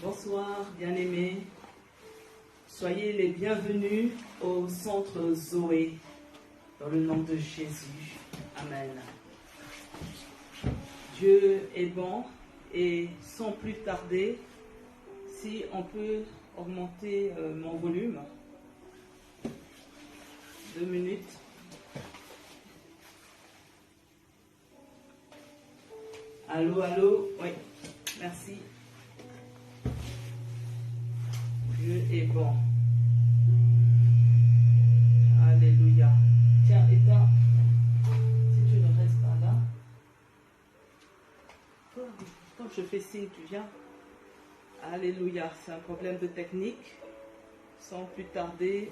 Bonsoir, bien-aimés. Soyez les bienvenus au centre Zoé, dans le nom de Jésus. Amen. Dieu est bon et sans plus tarder, si on peut augmenter mon volume. 2 minutes. Allô, allô. Oui, merci. Dieu est bon. Alléluia. Tiens, éteins. Si tu ne restes pas là. Toi, quand je fais signe, tu viens. Alléluia. C'est un problème de technique. Sans plus tarder,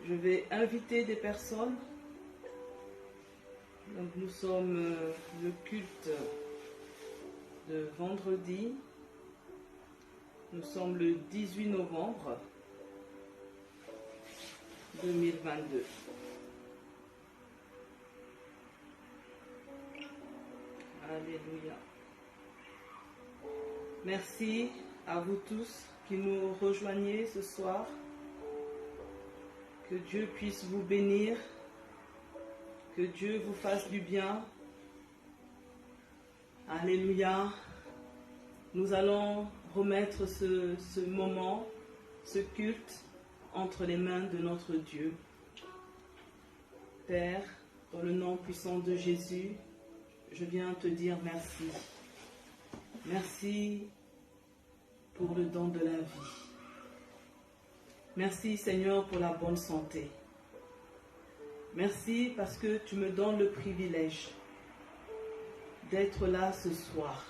je vais inviter des personnes. Donc nous sommes le culte de vendredi. Nous sommes le 18 novembre 2022. Alléluia. Merci à vous tous qui nous rejoignez ce soir. Que Dieu puisse vous bénir. Que Dieu vous fasse du bien. Alléluia. Nous allons remettre ce moment, ce culte, entre les mains de notre Dieu. Père, dans le nom puissant de Jésus, je viens te dire merci. Merci pour le don de la vie. Merci Seigneur pour la bonne santé. Merci parce que tu me donnes le privilège d'être là ce soir.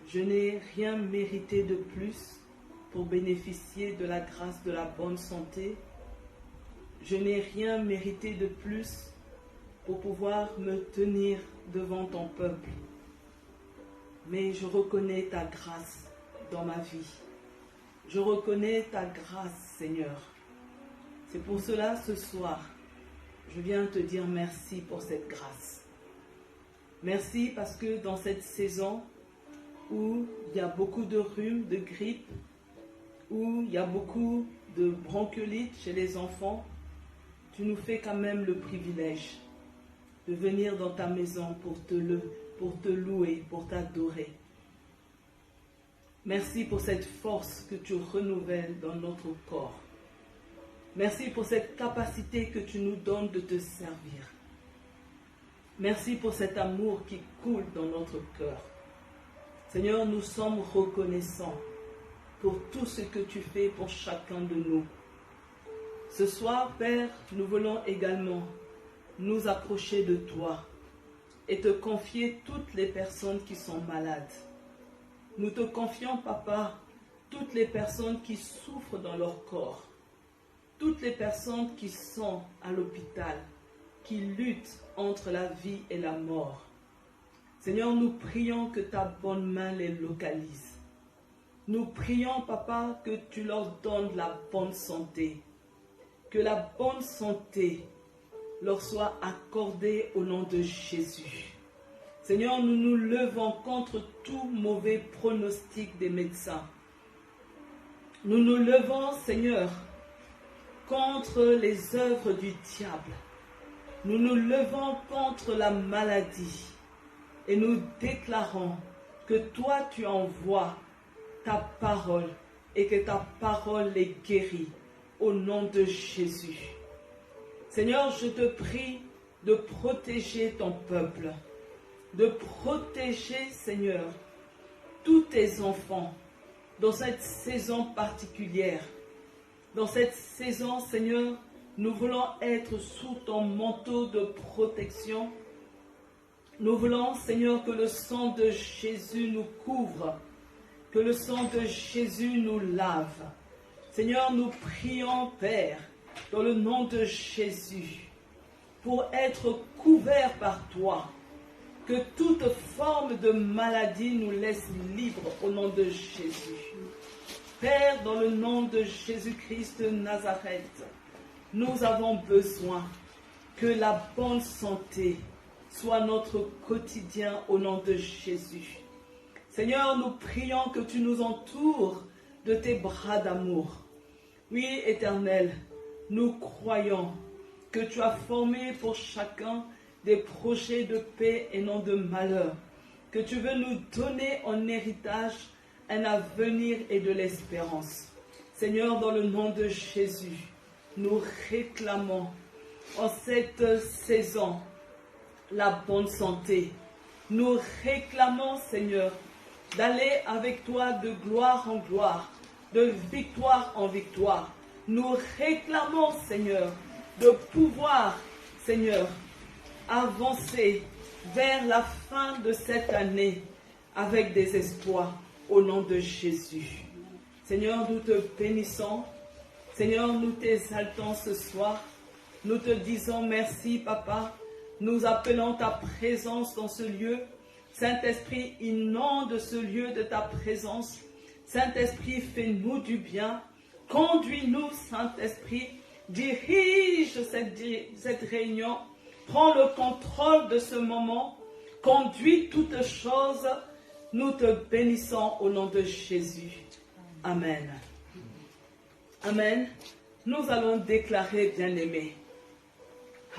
Je n'ai rien mérité de plus pour bénéficier de la grâce de la bonne santé. Je n'ai rien mérité de plus pour pouvoir me tenir devant ton peuple. Mais je reconnais ta grâce dans ma vie. Je reconnais ta grâce, Seigneur. C'est pour cela, ce soir, je viens te dire merci pour cette grâce. Merci parce que dans cette saison où il y a beaucoup de rhume, de grippe, où il y a beaucoup de bronchiolite chez les enfants, tu nous fais quand même le privilège de venir dans ta maison pour te louer, pour t'adorer. Merci pour cette force que tu renouvelles dans notre corps. Merci pour cette capacité que tu nous donnes de te servir. Merci pour cet amour qui coule dans notre cœur. Seigneur, nous sommes reconnaissants pour tout ce que tu fais pour chacun de nous. Ce soir, Père, nous voulons également nous approcher de toi et te confier toutes les personnes qui sont malades. Nous te confions, Papa, toutes les personnes qui souffrent dans leur corps, toutes les personnes qui sont à l'hôpital, qui luttent entre la vie et la mort. Seigneur, nous prions que ta bonne main les localise. Nous prions, Papa, que tu leur donnes la bonne santé. Que la bonne santé leur soit accordée au nom de Jésus. Seigneur, nous nous levons contre tout mauvais pronostic des médecins. Nous nous levons, Seigneur, contre les œuvres du diable. Nous nous levons contre la maladie. Et nous déclarons que toi tu envoies ta parole et que ta parole les guérit au nom de Jésus. Seigneur, je te prie de protéger ton peuple, de protéger, Seigneur, tous tes enfants dans cette saison particulière. Dans cette saison, Seigneur, nous voulons être sous ton manteau de protection. Nous voulons, Seigneur, que le sang de Jésus nous couvre, que le sang de Jésus nous lave. Seigneur, nous prions, Père, dans le nom de Jésus, pour être couverts par toi, que toute forme de maladie nous laisse libres au nom de Jésus. Père, dans le nom de Jésus-Christ de Nazareth, nous avons besoin que la bonne santé soit notre quotidien au nom de Jésus. Seigneur, nous prions que tu nous entoures de tes bras d'amour. Oui, Éternel, nous croyons que tu as formé pour chacun des projets de paix et non de malheur, que tu veux nous donner en héritage un avenir et de l'espérance. Seigneur, dans le nom de Jésus, nous réclamons en cette saison la bonne santé. Nous réclamons, Seigneur, d'aller avec toi de gloire en gloire, de victoire en victoire. Nous réclamons, Seigneur, de pouvoir, Seigneur, avancer vers la fin de cette année avec des espoirs au nom de Jésus. Seigneur, nous te bénissons. Seigneur, nous t'exaltons ce soir. Nous te disons merci, Papa. Nous appelons ta présence dans ce lieu. Saint-Esprit, inonde ce lieu de ta présence. Saint-Esprit, fais-nous du bien. Conduis-nous, Saint-Esprit. Dirige cette réunion. Prends le contrôle de ce moment. Conduis toutes choses. Nous te bénissons au nom de Jésus. Amen. Amen. Nous allons déclarer, bien-aimés.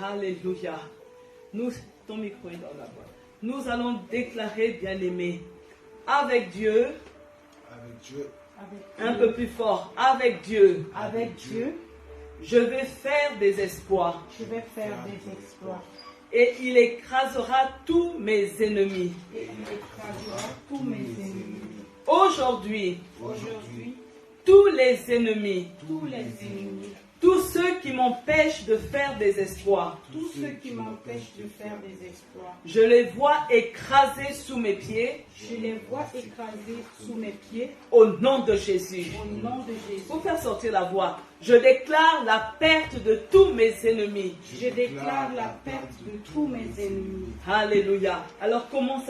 Alléluia. Ton micro est dans la boîte. Nous allons déclarer, bien-aimés, avec Dieu, un peu plus fort, avec Dieu, je vais faire des exploits. Et il écrasera tous mes ennemis. Aujourd'hui, tous les ennemis, tous ceux qui m'empêchent de faire des exploits, je les vois écrasés sous mes pieds. Au nom de Jésus. Pour faire sortir la voix, je déclare la perte de tous mes ennemis. Alléluia. Alors commence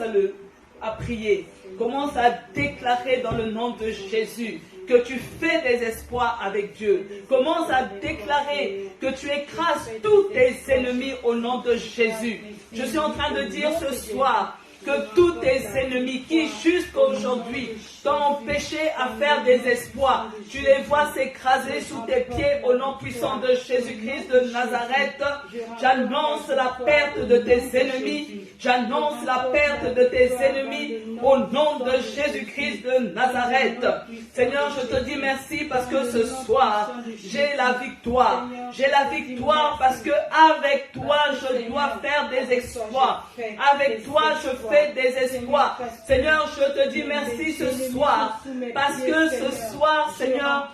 à prier. Commence à déclarer dans le nom de Jésus que tu fais des exploits avec Dieu. Commence à déclarer que tu écrases tous tes ennemis au nom de Jésus. Je suis en train de dire ce soir que tous tes ennemis qui jusqu'à aujourd'hui t'ont empêché à faire des exploits, tu les vois s'écraser sous tes pieds au nom puissant de Jésus-Christ de Nazareth. J'annonce la perte de tes ennemis. J'annonce la perte de tes ennemis au nom de Jésus-Christ de Nazareth. Seigneur, je te dis merci parce que ce soir, j'ai la victoire. J'ai la victoire parce que avec toi, je dois faire des exploits. Avec toi, je fais des exploits. Seigneur, je te dis merci ce soir parce que ce soir, Seigneur,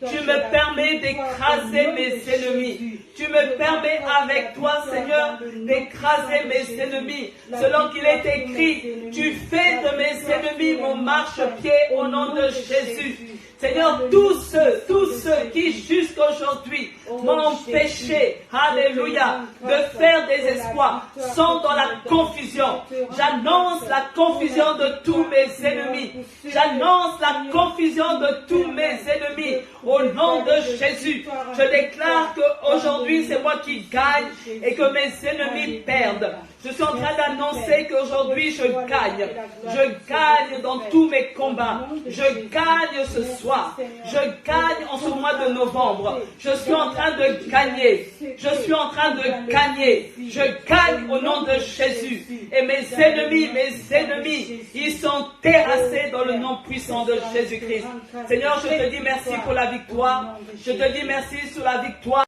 tu me permets d'écraser mes ennemis. Tu me permets avec toi, Seigneur, d'écraser mes ennemis. Selon qu'il est écrit, tu fais de mes ennemis mon marchepied au nom de Jésus. Seigneur, tous ceux qui jusqu'aujourd'hui m'ont empêché, alléluia, de faire des exploits, sont dans la confusion. J'annonce la confusion de tous mes ennemis. J'annonce la confusion de tous mes ennemis au nom de Jésus. Je déclare qu'aujourd'hui c'est moi qui gagne et que mes ennemis perdent. Je suis en train d'annoncer qu'aujourd'hui je gagne. Je gagne dans tous mes combats. Je gagne ce soir. Je gagne en ce mois de novembre. Je suis en train de gagner. Je suis en train de gagner. Je gagne au nom de Jésus. Et mes ennemis, ils sont terrassés dans le nom puissant de Jésus-Christ. Seigneur, je te dis merci pour la victoire. Je te dis merci sur la victoire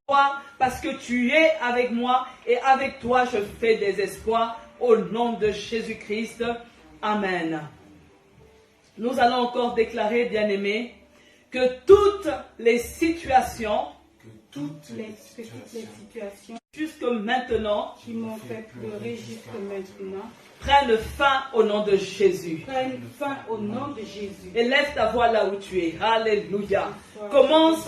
parce que tu es avec moi et avec toi je fais des espoirs au nom de Jésus-Christ. Amen. Nous allons encore déclarer, bien-aimés, que toutes les situations jusque maintenant qui m'ont fait pleurer jusque maintenant prennent fin au nom de Jésus. Et lève ta voix là où tu es. Alléluia. Commence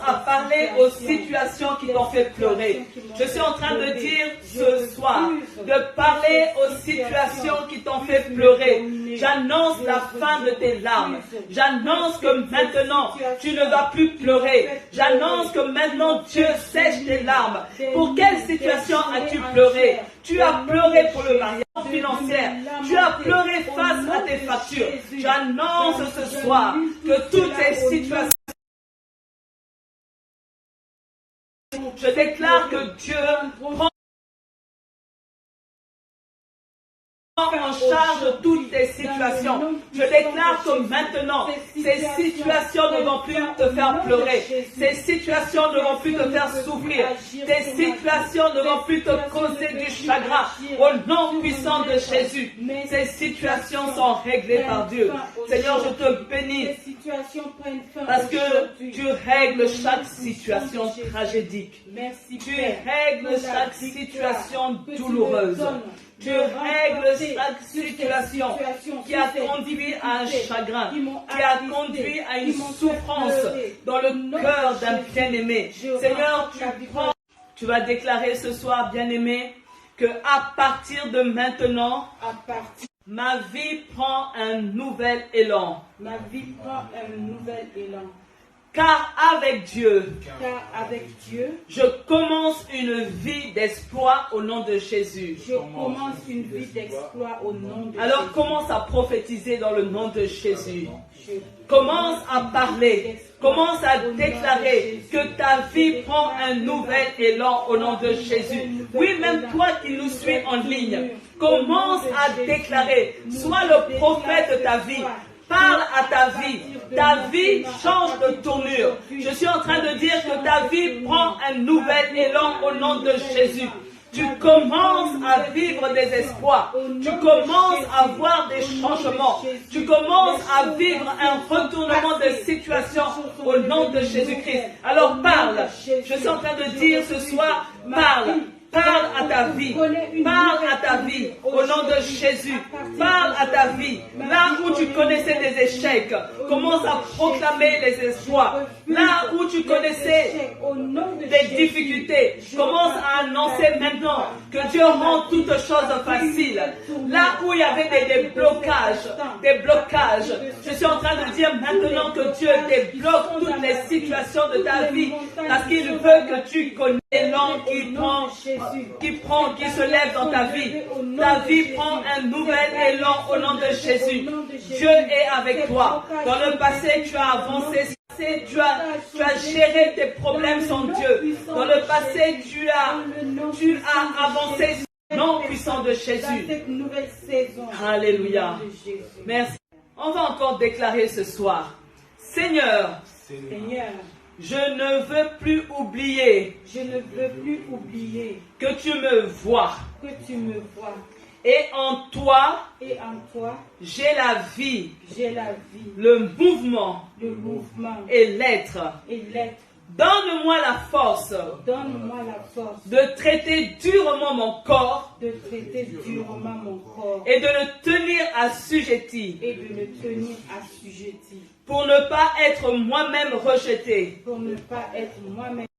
à parler aux situations qui t'ont fait pleurer. Je suis en train de dire ce soir, de parler aux situations qui t'ont fait pleurer. J'annonce la fin de tes larmes. J'annonce que maintenant, tu ne vas plus pleurer. J'annonce que maintenant, Dieu sèche tes larmes. Pour quelle situation as-tu pleuré? Tu as pleuré pour le mariage. financière. Tu as pleuré face à tes factures. J'annonce ce soir que toutes ces situations, je déclare que Dieu prend en charge toutes tes situations. Je déclare que maintenant, ces situations ne vont plus te faire pleurer. Ces situations ne vont plus te faire souffrir. Ces situations ne vont plus te causer du chagrin. Au nom puissant de Jésus, ces situations sont réglées par Dieu. Seigneur, je te bénis parce que tu règles chaque situation tragédique. Tu règles chaque situation douloureuse. Tu règles chaque situation qui a conduit à un chagrin, qui a conduit à une souffrance dans le cœur d'un bien-aimé. Seigneur, tu vas déclarer ce soir, bien-aimé, que à partir de maintenant, ma vie prend un nouvel élan. Ma vie prend un nouvel élan. Car avec Dieu, je commence une vie d'exploit au nom de Jésus. Je commence une vie d'exploit au nom de Jésus. Alors commence à prophétiser dans le nom de Jésus. Commence à parler. Commence à déclarer que ta vie prend un nouvel élan au nom de Jésus. Oui, même toi qui nous suis en ligne, commence à déclarer. Sois le prophète de ta vie. Parle à ta vie. Ta vie change de tournure. Je suis en train de dire que ta vie prend un nouvel élan au nom de Jésus. Tu commences à vivre des espoirs. Tu commences à voir des changements. Tu commences à vivre un retournement de situation au nom de Jésus-Christ. Alors parle. Je suis en train de dire ce soir, parle. Parle à ta vie. Parle à ta vie au nom de Jésus. Parle à ta vie. Là où tu connaissais des échecs, commence à proclamer les espoirs. Là où tu connaissais des difficultés, commence à annoncer maintenant que Dieu rend toutes choses faciles. Là où il y avait des blocages, je suis en train de dire maintenant que Dieu débloque toutes les situations de ta vie parce qu'il veut que tu connaisses l'élan qui se lève dans ta vie. Ta vie prend un nouvel élan au nom de Jésus. Dieu est avec toi. Dans le passé, tu as avancé. Tu as géré tes problèmes sans Dieu. Dans le passé, tu as avancé au nom puissant de Jésus. Alléluia. Merci. On va encore déclarer ce soir. Seigneur, je ne veux plus oublier. Que tu me vois. Et en toi, j'ai la vie, le mouvement et l'être. Donne-moi la force de traiter durement mon corps et de le tenir assujetti pour ne pas être moi-même rejeté.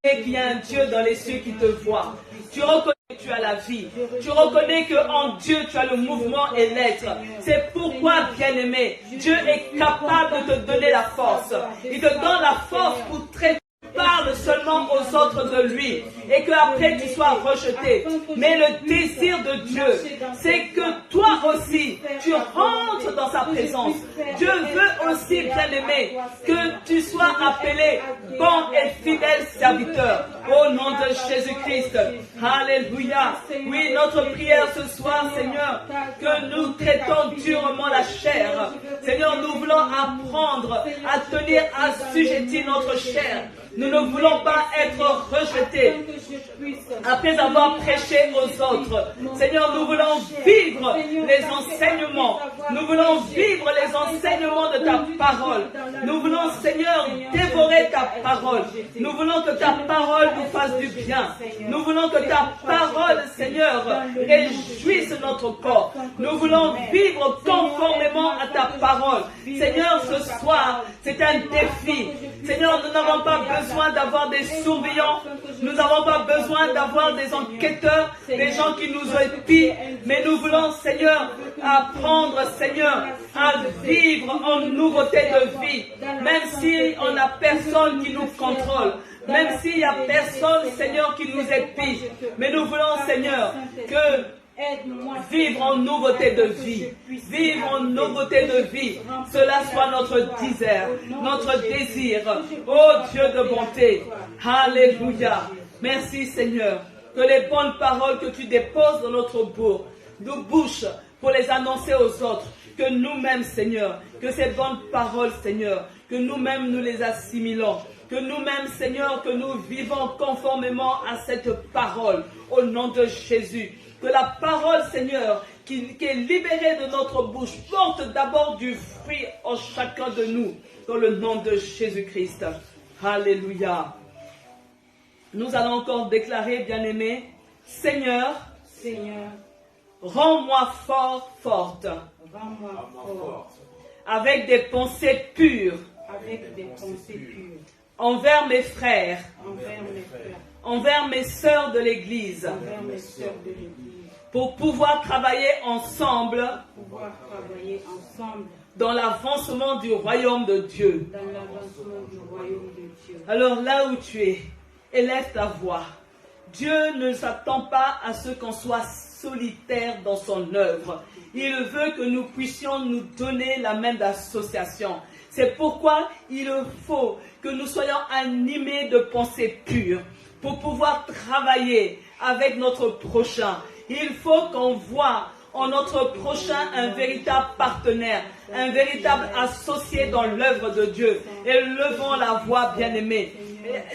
Et qu'il y a un Dieu dans les cieux qui te voit. Tu reconnais que tu as la vie. Tu reconnais qu'en Dieu tu as le mouvement et l'être. C'est pourquoi, bien-aimé, Dieu est capable de te donner la force. Il te donne la force pour traiter. Parle seulement aux autres de lui et qu'après tu sois rejeté. Mais le désir de Dieu, c'est que toi aussi, tu rentres dans sa présence. Dieu veut aussi, bien-aimé, que tu sois appelé bon et fidèle serviteur. Au nom de Jésus-Christ. Alléluia. Oui, notre prière ce soir, Seigneur, que nous traitons durement la chair. Seigneur, nous voulons apprendre à tenir assujetti notre chair. Nous ne voulons pas être rejetés après avoir prêché aux autres. Seigneur, nous voulons vivre les enseignements. Nous voulons vivre les enseignements de ta parole. Nous voulons, Seigneur, dévorer ta parole. Nous voulons que ta parole nous fasse du bien. Nous voulons que ta parole, Seigneur, réjouisse notre corps. Nous voulons vivre conformément à ta parole. Seigneur, ce soir, c'est un défi. Seigneur, nous n'avons pas besoin d'avoir des surveillants. Nous n'avons pas besoin d'avoir des enquêteurs, des gens qui nous épient. Mais nous voulons, Seigneur, apprendre, Seigneur, à vivre en nouveauté de vie. Même si on n'a personne qui nous contrôle. Même s'il n'y a personne, Seigneur, qui nous épie. Mais nous voulons, Seigneur, que vivre en nouveauté de vie, vivre en nouveauté de vie. Cela soit notre désir, notre désir. Oh Dieu de bonté, alléluia. Merci Seigneur, que les bonnes paroles que tu déposes dans notre bouche pour les annoncer aux autres, que nous-mêmes Seigneur, que ces bonnes paroles Seigneur, que nous-mêmes nous les assimilons, que nous-mêmes Seigneur, que nous vivons conformément à cette parole, au nom de Jésus. Que la parole Seigneur, qui est libérée de notre bouche, porte d'abord du fruit en chacun de nous, dans le nom de Jésus-Christ. Alléluia. Nous allons encore déclarer, bien-aimés, Seigneur, rends-moi forte, avec des pensées pures, envers mes frères, envers mes sœurs de l'Église, pour pouvoir travailler ensemble dans l'avancement du royaume de Dieu. Alors là où tu es, élève ta voix. Dieu ne s'attend pas à ce qu'on soit solitaire dans son œuvre. Il veut que nous puissions nous donner la main d'association. C'est pourquoi il faut que nous soyons animés de pensées pures pour pouvoir travailler avec notre prochain. Il faut qu'on voit en notre prochain un véritable partenaire, un véritable associé dans l'œuvre de Dieu. Élevons la voix, bien-aimés.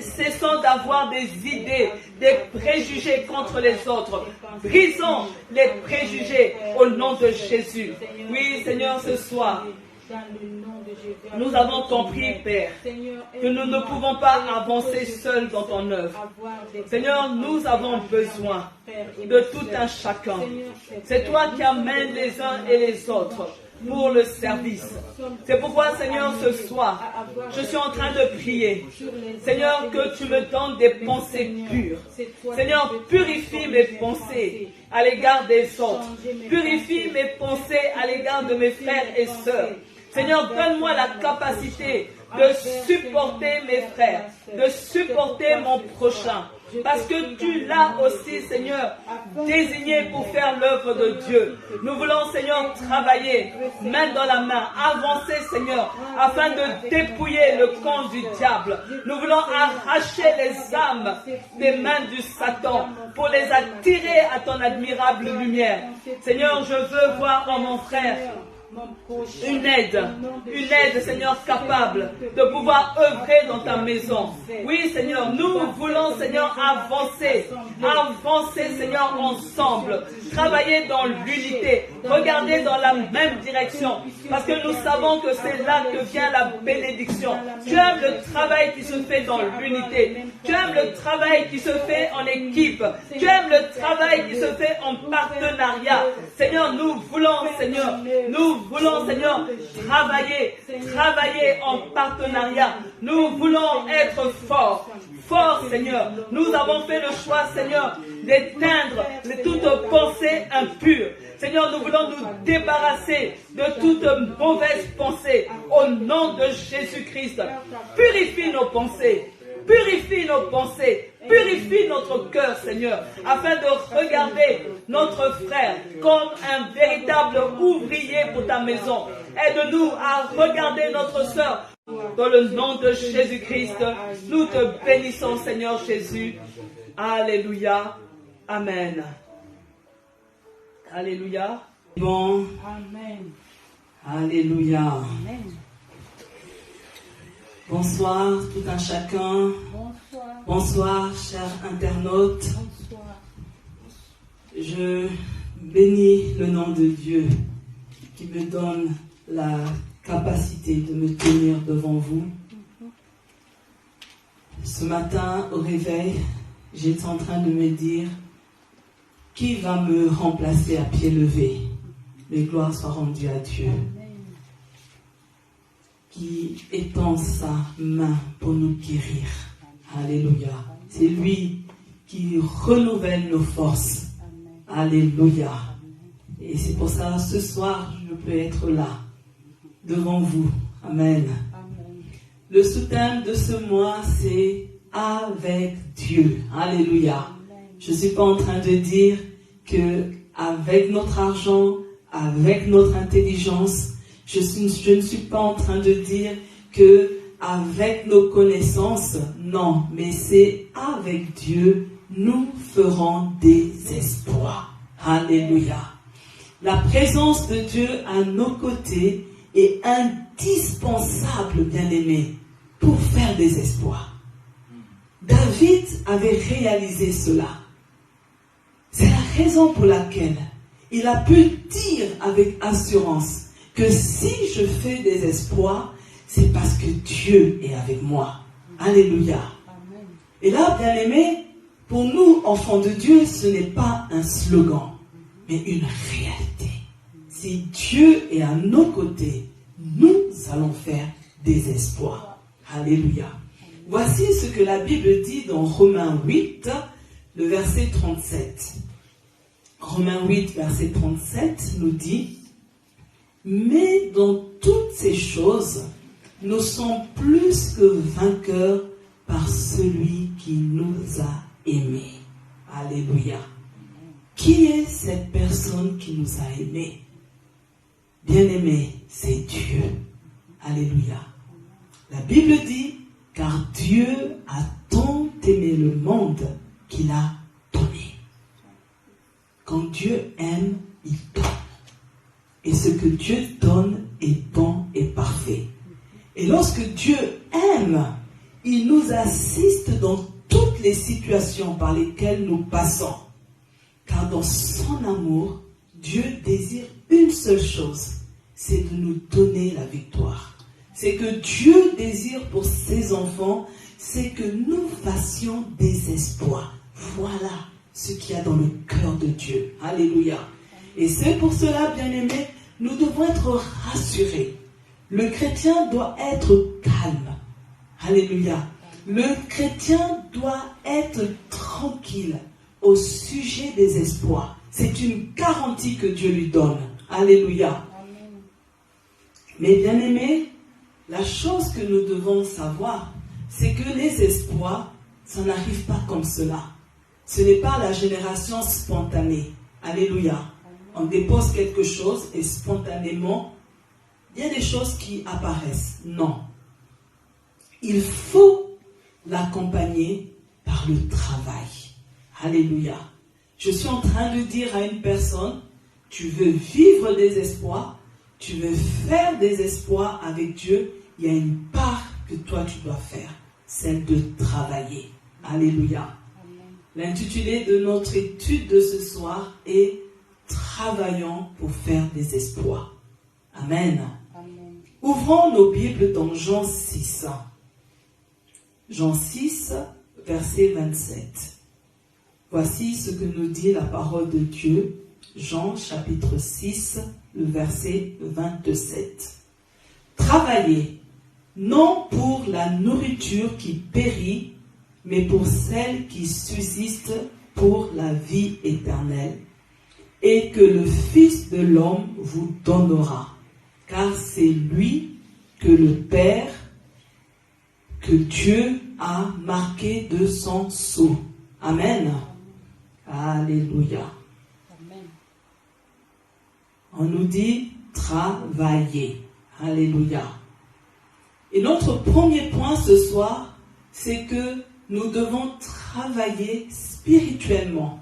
Cessons d'avoir des idées, des préjugés contre les autres. Brisons les préjugés au nom de Jésus. Oui, Seigneur, ce soir, nous avons compris, Père, que nous ne pouvons pas avancer seuls dans ton œuvre. Seigneur, nous avons besoin de tout un chacun. C'est toi qui amènes les uns et les autres pour le service. C'est pourquoi, Seigneur, ce soir, je suis en train de prier. Seigneur, que tu me donnes des pensées pures. Seigneur, purifie mes pensées à l'égard des autres. Purifie mes pensées à l'égard de mes frères et sœurs. Seigneur, donne-moi la capacité de supporter mes frères, de supporter mon prochain. Parce que tu l'as aussi, Seigneur, désigné pour faire l'œuvre de Dieu. Nous voulons, Seigneur, travailler main dans la main, avancer, Seigneur, afin de dépouiller le camp du diable. Nous voulons arracher les âmes des mains du Satan pour les attirer à ton admirable lumière. Seigneur, je veux voir en mon frère une aide, Seigneur, capable de pouvoir œuvrer dans ta maison. Oui, Seigneur, nous voulons, Seigneur, avancer, Seigneur, ensemble, travailler dans l'unité, regarder dans la même direction, parce que nous savons que c'est là que vient la bénédiction. Tu aimes le travail qui se fait dans l'unité, tu aimes le travail qui se fait en équipe, tu aimes le travail qui se fait en partenariat. Seigneur, nous voulons, Seigneur, travailler en partenariat. Nous voulons être forts, Seigneur. Nous avons fait le choix, Seigneur, d'éteindre toute pensée impure. Seigneur, nous voulons nous débarrasser de toute mauvaise pensée au nom de Jésus-Christ. Purifie nos pensées. Purifie nos pensées, purifie notre cœur, Seigneur, afin de regarder notre frère comme un véritable ouvrier pour ta maison. Aide-nous à regarder notre sœur. Dans le nom de Jésus-Christ, nous te bénissons, Seigneur Jésus. Alléluia. Amen. Alléluia. Bon. Amen. Alléluia. Amen. Bonsoir tout un chacun. Bonsoir chers internautes. Bonsoir. Je bénis le nom de Dieu qui me donne la capacité de me tenir devant vous. Ce matin au réveil, j'étais en train de me dire qui va me remplacer à pied levé. Les gloires soient rendues à Dieu. Qui étend sa main pour nous guérir. Alléluia. C'est lui qui renouvelle nos forces. Alléluia. Et c'est pour ça, ce soir, je peux être là, devant vous. Amen. Le sous-thème de ce mois, c'est avec Dieu. Alléluia. Je ne suis pas en train de dire que avec notre argent, avec notre intelligence. Je ne suis pas en train de dire que avec nos connaissances, non, mais c'est avec Dieu, nous ferons des exploits. Alléluia. La présence de Dieu à nos côtés est indispensable, bien-aimés, pour faire des exploits. David avait réalisé cela. C'est la raison pour laquelle il a pu dire avec assurance que si je fais des exploits, c'est parce que Dieu est avec moi. Alléluia. Amen. Et là, bien-aimés, pour nous, enfants de Dieu, ce n'est pas un slogan, mais une réalité. Si Dieu est à nos côtés, nous allons faire des exploits. Alléluia. Voici ce que la Bible dit dans Romains 8, le verset 37. Romains 8, verset 37 nous dit: mais dans toutes ces choses, nous sommes plus que vainqueurs par celui qui nous a aimés. Alléluia. Qui est cette personne qui nous a aimés? Bien-aimé, c'est Dieu. Alléluia. La Bible dit: car Dieu a tant aimé le monde qu'il a donné. Quand Dieu aime, il donne. Et ce que Dieu donne est bon et parfait. Et lorsque Dieu aime, il nous assiste dans toutes les situations par lesquelles nous passons. Car dans son amour, Dieu désire une seule chose, c'est de nous donner la victoire. C'est que Dieu désire pour ses enfants, c'est que nous fassions des exploits. Voilà ce qu'il y a dans le cœur de Dieu. Alléluia. Et c'est pour cela, bien-aimés, nous devons être rassurés. Le chrétien doit être calme. Alléluia. Le chrétien doit être tranquille au sujet des exploits. C'est une garantie que Dieu lui donne. Alléluia. Mais bien-aimés, la chose que nous devons savoir, c'est que les exploits, ça n'arrive pas comme cela. Ce n'est pas la génération spontanée. Alléluia. On dépose quelque chose et spontanément, il y a des choses qui apparaissent. Non. Il faut l'accompagner par le travail. Alléluia. Je suis en train de dire à une personne, tu veux vivre des exploits, tu veux faire des exploits avec Dieu, il y a une part que toi tu dois faire, celle de travailler. Alléluia. L'intitulé de notre étude de ce soir est « Travaillons pour faire des exploits ». Amen. Amen. Ouvrons nos Bibles dans Jean 6. Jean 6, verset 27. Voici ce que nous dit la parole de Dieu. Jean chapitre 6, le verset 27. Travaillez, non pour la nourriture qui périt, mais pour celle qui subsiste pour la vie éternelle, et que le Fils de l'homme vous donnera, car c'est lui que le Père, que Dieu a marqué de son sceau. Amen. Alléluia. Amen. On nous dit travailler. Alléluia. Et notre premier point ce soir, c'est que nous devons travailler spirituellement.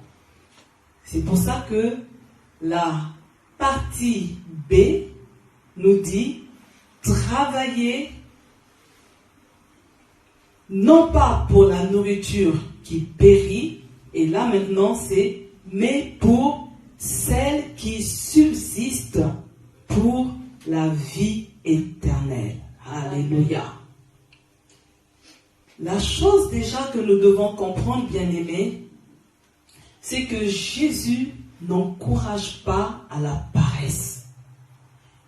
C'est pour ça que la partie B nous dit travailler non pas pour la nourriture qui périt, et là maintenant c'est mais pour celle qui subsiste pour la vie éternelle. Alléluia. La chose déjà que nous devons comprendre, bien-aimés, c'est que Jésus n'encourage pas à la paresse,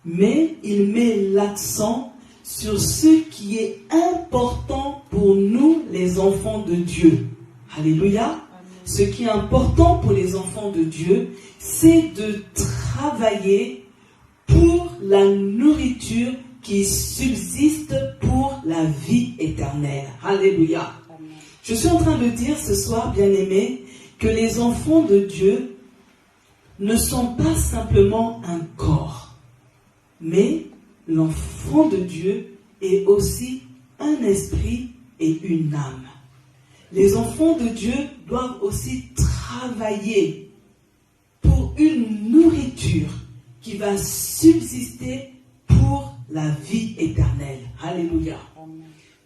mais il met l'accent sur ce qui est important pour nous, les enfants de Dieu. Alléluia. Amen. Ce qui est important pour les enfants de Dieu, c'est de travailler pour la nourriture qui subsiste pour la vie éternelle. Alléluia. Amen. Je suis en train de dire ce soir, bien-aimés, que les enfants de Dieu ne sont pas simplement un corps, mais l'enfant de Dieu est aussi un esprit et une âme. Les enfants de Dieu doivent aussi travailler pour une nourriture qui va subsister pour la vie éternelle. Alléluia.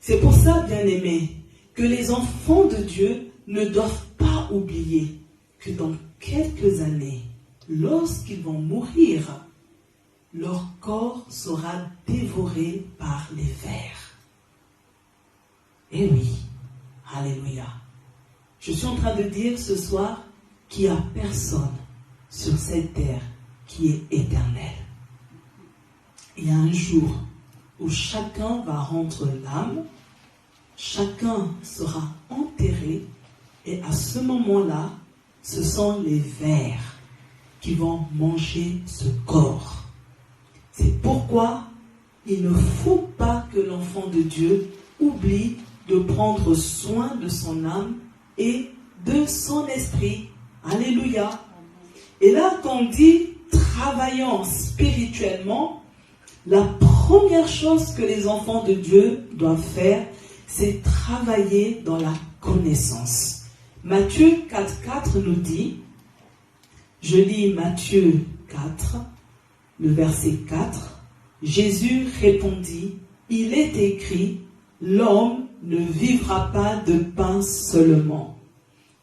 C'est pour ça, bien-aimés, que les enfants de Dieu ne doivent pas oublier que dans quelques années, lorsqu'ils vont mourir, leur corps sera dévoré par les vers. Eh oui, alléluia. Je suis en train de dire ce soir qu'il n'y a personne sur cette terre qui est éternel. Il y a un jour où chacun va rendre l'âme, chacun sera enterré, et à ce moment-là, ce sont les vers qui vont manger ce corps. C'est pourquoi il ne faut pas que l'enfant de Dieu oublie de prendre soin de son âme et de son esprit. Alléluia. Et là, quand on dit travaillant spirituellement, la première chose que les enfants de Dieu doivent faire, c'est travailler dans la connaissance. Matthieu 4,4 nous dit, je lis Matthieu 4, le verset 4, Jésus répondit, il est écrit, l'homme ne vivra pas de pain seulement,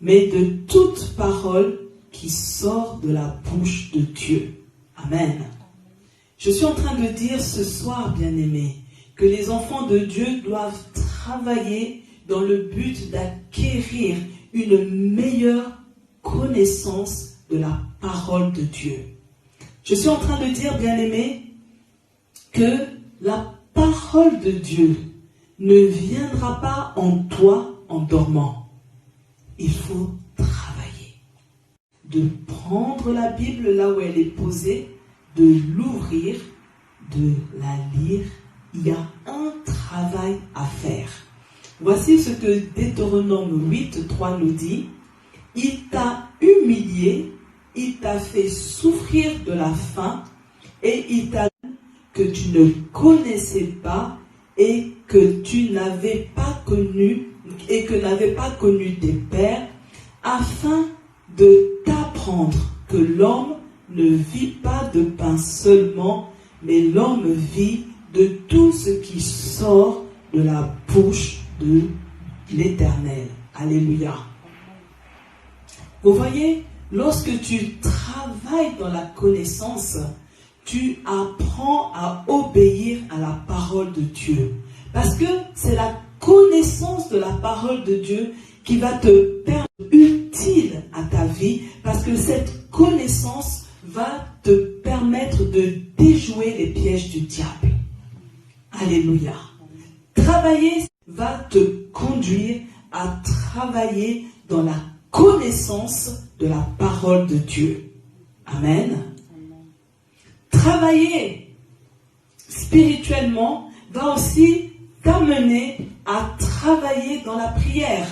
mais de toute parole qui sort de la bouche de Dieu. Amen. Je suis en train de dire ce soir, bien-aimés, que les enfants de Dieu doivent travailler dans le but d'acquérir une meilleure connaissance de la parole de Dieu. Je suis en train de dire, bien-aimés, que la parole de Dieu ne viendra pas en toi en dormant. Il faut travailler. De prendre la Bible là où elle est posée, de l'ouvrir, de la lire. Il y a un travail à faire. Voici ce que Deutéronome 8,3 nous dit. Il t'a humilié, il t'a fait souffrir de la faim, et il t'a dit que tu ne connaissais pas et que tu n'avais pas connu, et que n'avaient pas connu tes pères, afin de t'apprendre que l'homme ne vit pas de pain seulement, mais l'homme vit de tout ce qui sort de la bouche de l'Éternel. Alléluia. Vous voyez, lorsque tu travailles dans la connaissance, tu apprends à obéir à la parole de Dieu. Parce que c'est la connaissance de la parole de Dieu qui va te permettre utile à ta vie, parce que cette connaissance va te permettre de déjouer les pièges du diable. Alléluia. Travailler va te conduire à travailler dans la connaissance de la parole de Dieu. Amen. Travailler spirituellement va aussi t'amener à travailler dans la prière.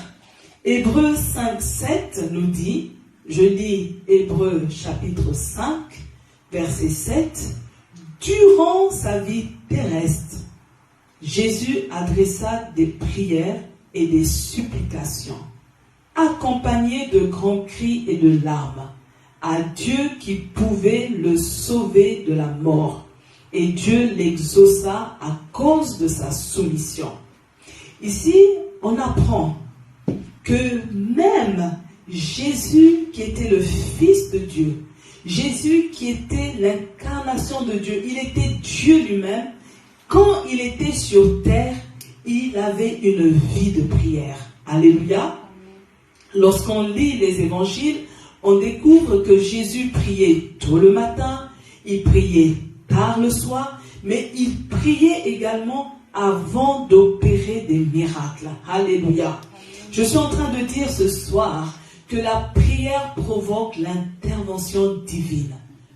Hébreux 5,7 nous dit, je lis Hébreux chapitre 5, verset 7, durant sa vie terrestre, Jésus adressa des prières et des supplications, accompagnées de grands cris et de larmes, à Dieu qui pouvait le sauver de la mort. Et Dieu l'exauça à cause de sa soumission. Ici, on apprend que même Jésus, qui était le Fils de Dieu, Jésus qui était l'incarnation de Dieu, il était Dieu lui-même, quand il était sur terre, il avait une vie de prière. Alléluia. Lorsqu'on lit les évangiles, on découvre que Jésus priait tôt le matin, il priait tard le soir, mais il priait également avant d'opérer des miracles. Alléluia. Je suis en train de dire ce soir que la prière provoque l'intervention divine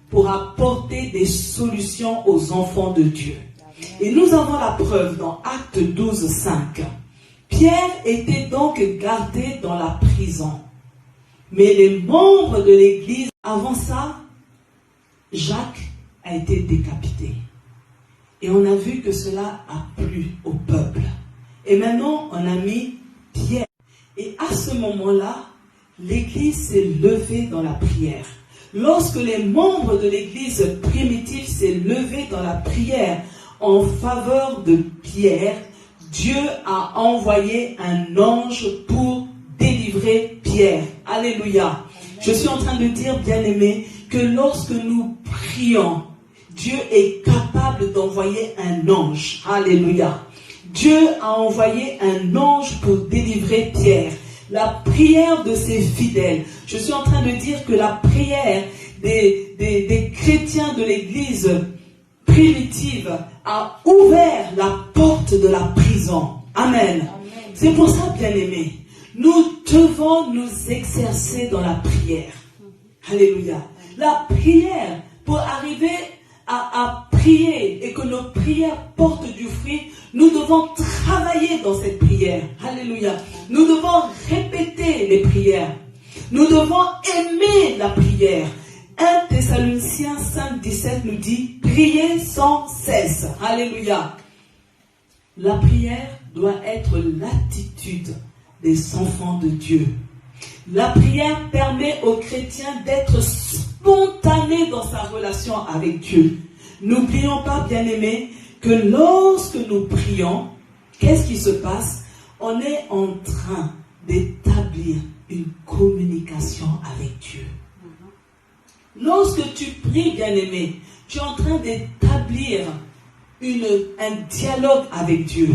pour apporter des solutions aux enfants de Dieu. Et nous avons la preuve dans Actes 12, 5. Pierre était donc gardé dans la prison. Mais les membres de l'église, avant ça, Jacques a été décapité. Et on a vu que cela a plu au peuple. Et maintenant, on a mis Pierre. Et à ce moment-là, l'Église s'est levée dans la prière. Lorsque les membres de l'Église primitive s'est levés dans la prière en faveur de Pierre, Dieu a envoyé un ange pour délivrer Pierre. Alléluia. Je suis en train de dire, bien-aimés, que lorsque nous prions, Dieu est capable d'envoyer un ange. Alléluia. Dieu a envoyé un ange pour délivrer Pierre. La prière de ses fidèles. Je suis en train de dire que la prière des chrétiens de l'Église primitive a ouvert la porte de la prison. Amen. C'est pour ça, bien-aimés, nous devons nous exercer dans la prière. Alléluia. La prière, pour arriver à prier et que nos prières portent du fruit, nous devons travailler dans cette prière. Alléluia. Nous devons répéter les prières. Nous devons aimer la prière. 1 Thessaloniciens 5:17 nous dit, priez sans cesse. Alléluia. La prière doit être l'attitude des enfants de Dieu. La prière permet aux chrétiens d'être spontanés dans sa relation avec Dieu. N'oublions pas, bien-aimés, que lorsque nous prions, qu'est-ce qui se passe? On est en train d'établir une communication avec Dieu. Lorsque tu pries, bien-aimé, tu es en train d'établir un dialogue avec Dieu.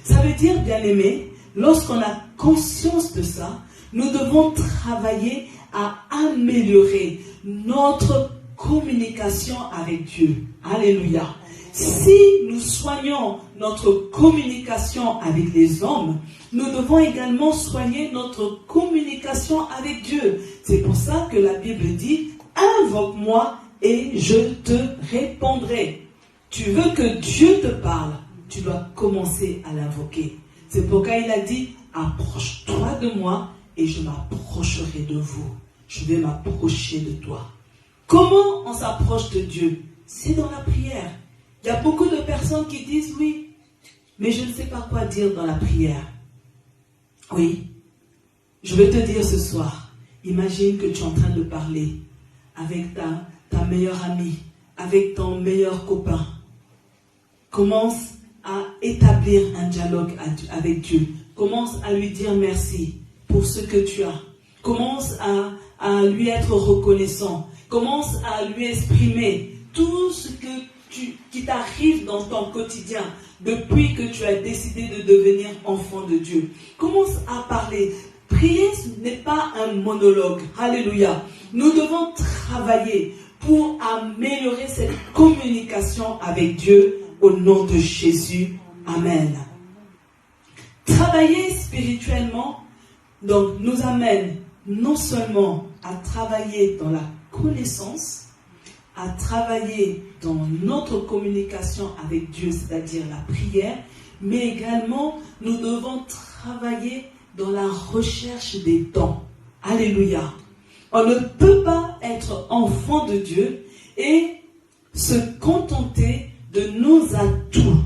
Ça veut dire, bien-aimé, lorsqu'on a conscience de ça, nous devons travailler à améliorer notre communication avec Dieu. Alléluia. Si nous soignons notre communication avec les hommes, nous devons également soigner notre communication avec Dieu. C'est pour ça que la Bible dit, invoque-moi et je te répondrai. Tu veux que Dieu te parle, tu dois commencer à l'invoquer. C'est pourquoi il a dit, approche-toi de moi et je m'approcherai de vous. Je vais m'approcher de toi. Comment on s'approche de Dieu? C'est dans la prière. Il y a beaucoup de personnes qui disent oui, mais je ne sais pas quoi dire dans la prière. Oui, je vais te dire ce soir, imagine que tu es en train de parler avec ta meilleure amie, avec ton meilleur copain. Commence à établir un dialogue avec Dieu. Commence à lui dire merci pour ce que tu as. Commence à lui être reconnaissant. Commence à lui exprimer tout ce qui t'arrive dans ton quotidien depuis que tu as décidé de devenir enfant de Dieu. Commence à parler. Prier, ce n'est pas un monologue. Alléluia. Nous devons travailler pour améliorer cette communication avec Dieu au nom de Jésus. Amen. Travailler spirituellement donc, nous amène non seulement à travailler dans la connaissance, à travailler dans notre communication avec Dieu, c'est-à-dire la prière, mais également nous devons travailler dans la recherche des dons. Alléluia. On ne peut pas être enfant de Dieu et se contenter de nos atouts.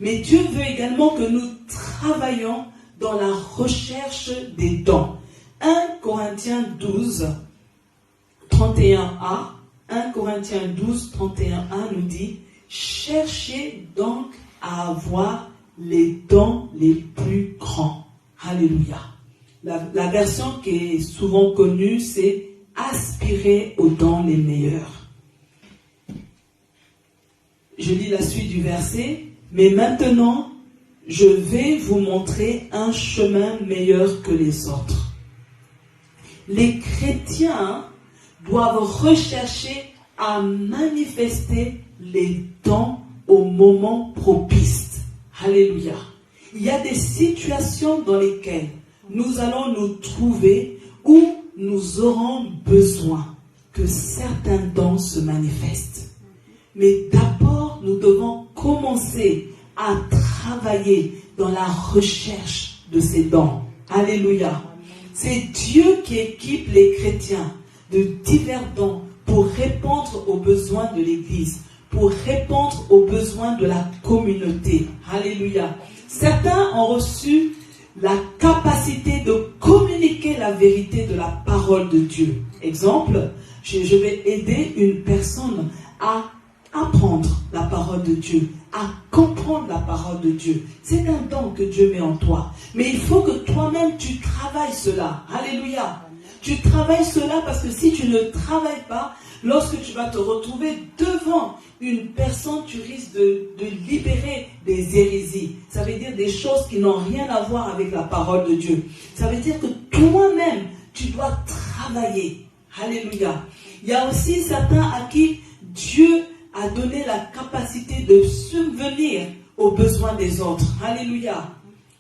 Mais Dieu veut également que nous travaillions dans la recherche des dons. 1 Corinthiens 12, 31a, 1 Corinthiens 12, 31a nous dit « Cherchez donc à avoir les dons les plus grands. » Alléluia. La version qui est souvent connue, c'est « Aspirez aux dons les meilleurs ». Je lis la suite du verset. « Mais maintenant, je vais vous montrer un chemin meilleur que les autres. » Les chrétiens doivent rechercher à manifester les dons au moment propice. Alléluia. Il y a des situations dans lesquelles nous allons nous trouver où nous aurons besoin que certains dons se manifestent. Mais d'abord, nous devons commencer à travailler dans la recherche de ces dons. Alléluia. C'est Dieu qui équipe les chrétiens de divers dons pour pour répondre aux besoins de l'Église, pour répondre aux besoins de la communauté. Alléluia. Certains ont reçu la capacité de communiquer la vérité de la parole de Dieu. Exemple, je vais aider une personne à apprendre la parole de Dieu, à comprendre la parole de Dieu. C'est un don que Dieu met en toi. Mais il faut que toi-même tu travailles cela. Alléluia. Tu travailles cela parce que si tu ne travailles pas, lorsque tu vas te retrouver devant une personne, tu risques de libérer des hérésies. Ça veut dire des choses qui n'ont rien à voir avec la parole de Dieu. Ça veut dire que toi-même, tu dois travailler. Alléluia. Il y a aussi certains à qui Dieu a donné la capacité de subvenir aux besoins des autres. Alléluia.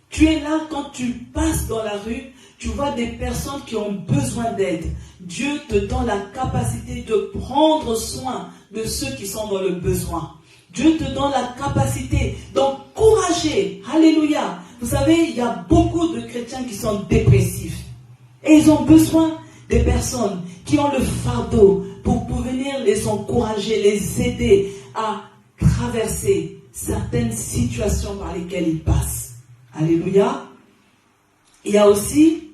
Tu es là quand tu passes dans la rue, tu vois des personnes qui ont besoin d'aide. Dieu te donne la capacité de prendre soin de ceux qui sont dans le besoin. Dieu te donne la capacité d'encourager. Alléluia. Vous savez, il y a beaucoup de chrétiens qui sont dépressifs. Et ils ont besoin des personnes qui ont le fardeau pour venir les encourager, les aider à traverser certaines situations par lesquelles ils passent. Alléluia. Il y a aussi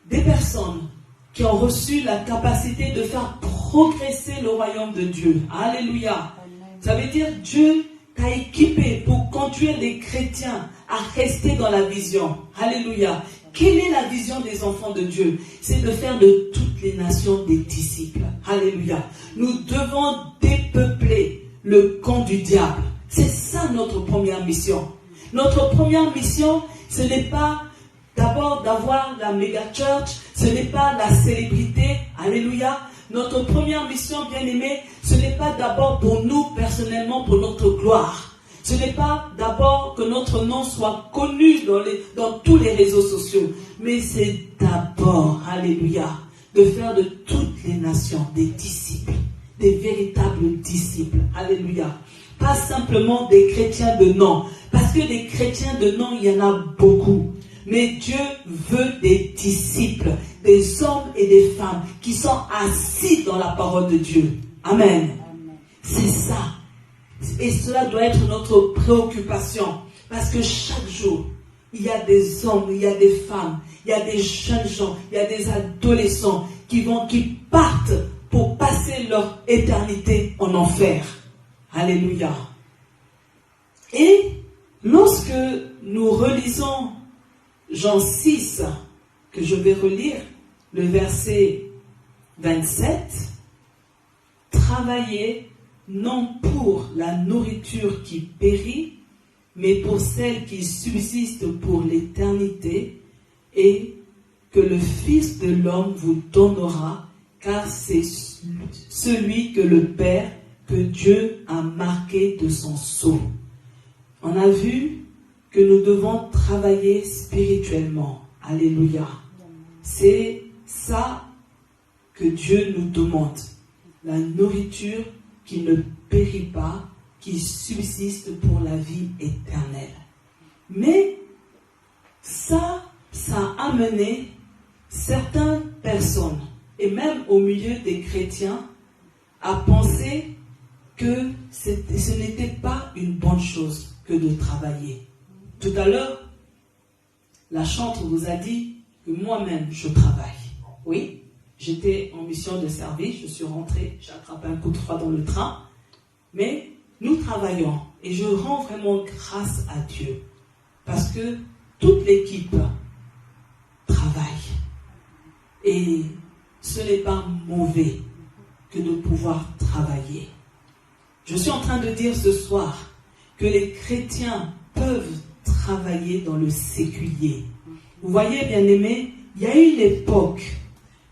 des personnes qui ont reçu la capacité de faire progresser le royaume de Dieu. Alléluia. Ça veut dire Dieu t'a équipé pour conduire les chrétiens à rester dans la vision. Alléluia. Quelle est la vision des enfants de Dieu? C'est de faire de toutes les nations des disciples. Alléluia. Nous devons dépeupler le camp du diable. C'est ça notre première mission. Notre première mission, ce n'est pas d'abord d'avoir la méga church, ce n'est pas la célébrité. Alléluia. Notre première mission, bien-aimés, ce n'est pas d'abord pour nous personnellement, pour notre gloire. Ce n'est pas d'abord que notre nom soit connu dans tous les réseaux sociaux, mais c'est d'abord, alléluia, de faire de toutes les nations des disciples, des véritables disciples. Alléluia. Pas simplement des chrétiens de nom, parce que des chrétiens de nom, il y en a beaucoup. Mais Dieu veut des disciples, des hommes et des femmes qui sont assis dans la parole de Dieu. Amen. C'est ça. Et cela doit être notre préoccupation. Parce que chaque jour, il y a des hommes, il y a des femmes, il y a des jeunes gens, il y a des adolescents qui partent pour passer leur éternité en enfer. Alléluia. Et lorsque nous relisons Jean 6, que je vais relire, le verset 27, travaillez non pour la nourriture qui périt, mais pour celle qui subsiste pour l'éternité, et que le Fils de l'homme vous donnera, car c'est celui que le Père, que Dieu a marqué de son sceau. On a vu que nous devons travailler spirituellement. Alléluia. C'est ça que Dieu nous demande. La nourriture qui ne périt pas, qui subsiste pour la vie éternelle. Mais ça a amené certaines personnes, et même au milieu des chrétiens, à penser que ce n'était pas une bonne chose que de travailler. Tout à l'heure, la chantre vous a dit que moi-même, je travaille. Oui, j'étais en mission de service, je suis rentré, j'ai attrapé un coup de froid dans le train, mais nous travaillons et je rends vraiment grâce à Dieu parce que toute l'équipe travaille et ce n'est pas mauvais que de pouvoir travailler. Je suis en train de dire ce soir que les chrétiens peuvent travailler dans le séculier. Vous voyez, bien-aimés, il y a eu une époque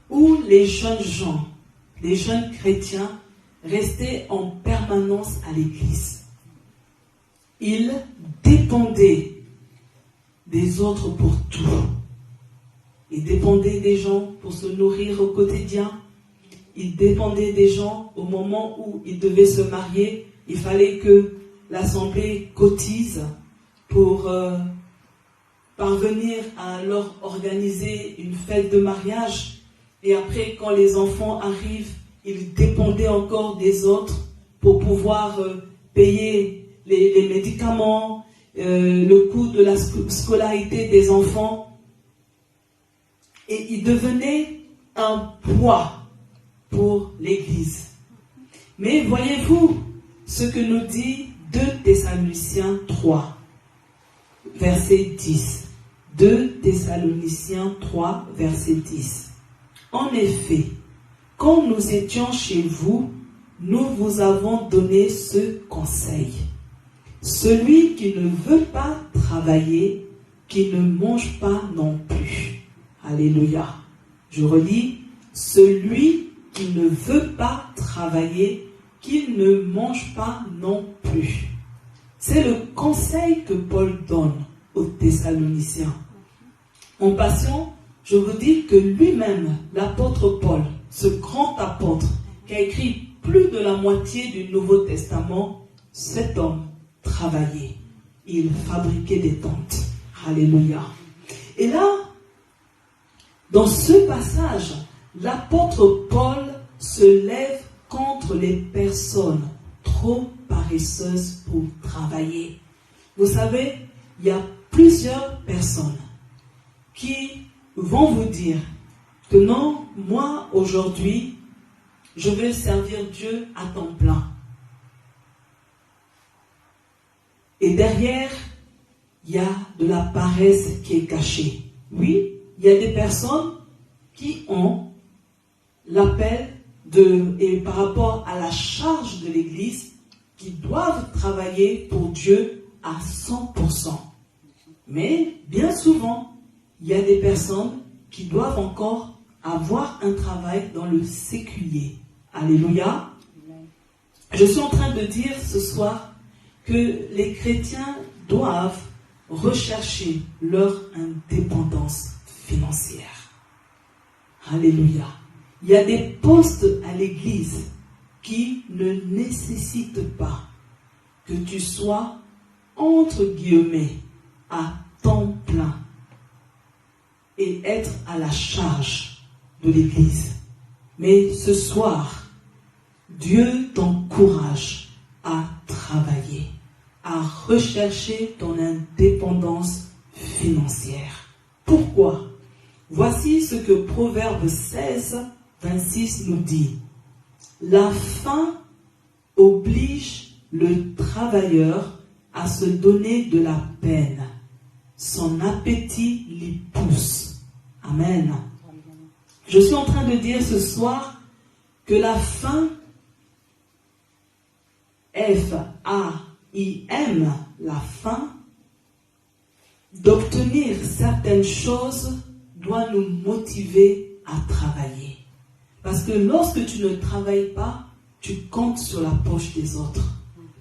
où les jeunes gens, les jeunes chrétiens, restaient en permanence à l'église. Ils dépendaient des autres pour tout. Ils dépendaient des gens pour se nourrir au quotidien. Ils dépendaient des gens au moment où ils devaient se marier. Il fallait que l'assemblée cotise pour parvenir à leur organiser une fête de mariage. Et après, quand les enfants arrivent, il dépendait encore des autres pour pouvoir payer les médicaments, le coût de la scolarité des enfants. Et il devenait un poids pour l'Église. Mais voyez-vous ce que nous dit 2 Thessaloniciens 3, verset 10. 2 Thessaloniciens 3, verset 10. En effet, quand nous étions chez vous, nous vous avons donné ce conseil. Celui qui ne veut pas travailler, qui ne mange pas non plus. Alléluia. Je relis. Celui qui ne veut pas travailler, qui ne mange pas non plus. C'est le conseil que Paul donne aux Thessaloniciens. En passant, je vous dis que lui-même, l'apôtre Paul, ce grand apôtre, qui a écrit plus de la moitié du Nouveau Testament, cet homme travaillait. Il fabriquait des tentes. Alléluia. Et là, dans ce passage, l'apôtre Paul se lève contre les personnes trop paresseuses pour travailler. Vous savez, il y a plusieurs personnes qui vont vous dire que non, moi aujourd'hui, je veux servir Dieu à temps plein. Et derrière, il y a de la paresse qui est cachée. Oui, il y a des personnes qui ont l'appel et par rapport à la charge de l'Église, qui doivent travailler pour Dieu à 100%. Mais bien souvent, il y a des personnes qui doivent encore avoir un travail dans le séculier. Alléluia. Je suis en train de dire ce soir que les chrétiens doivent rechercher leur indépendance financière. Alléluia. Il y a des postes à l'église qui ne nécessitent pas que tu sois, entre guillemets, à temps plein et être à la charge de l'église. Mais ce soir, Dieu t'encourage à travailler, à rechercher ton indépendance financière. Pourquoi? Voici ce que Proverbe 16, 26 nous dit. La faim oblige le travailleur à se donner de la peine. Son appétit l'y pousse. Amen. Je suis en train de dire ce soir que la faim, F-A-I-M, la faim, d'obtenir certaines choses doit nous motiver à travailler. Parce que lorsque tu ne travailles pas, tu comptes sur la poche des autres.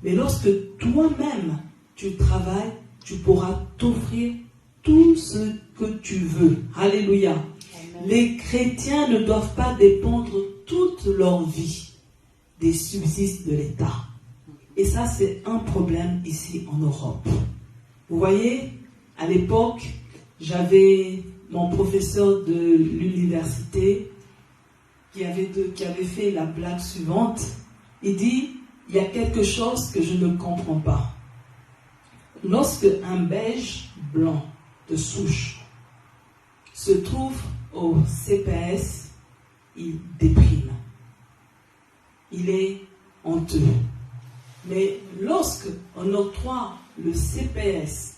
Mais lorsque toi-même tu travailles, tu pourras t'offrir tout ce que tu veux. Alléluia. Amen. Les chrétiens ne doivent pas dépendre toute leur vie des subsides de l'État. Et ça, c'est un problème ici en Europe. Vous voyez, à l'époque, j'avais mon professeur de l'université qui avait fait la blague suivante. Il dit, il y a quelque chose que je ne comprends pas. Lorsque un Belge blanc de souche se trouve au CPS, il déprime. Il est honteux. Mais lorsque on octroie le CPS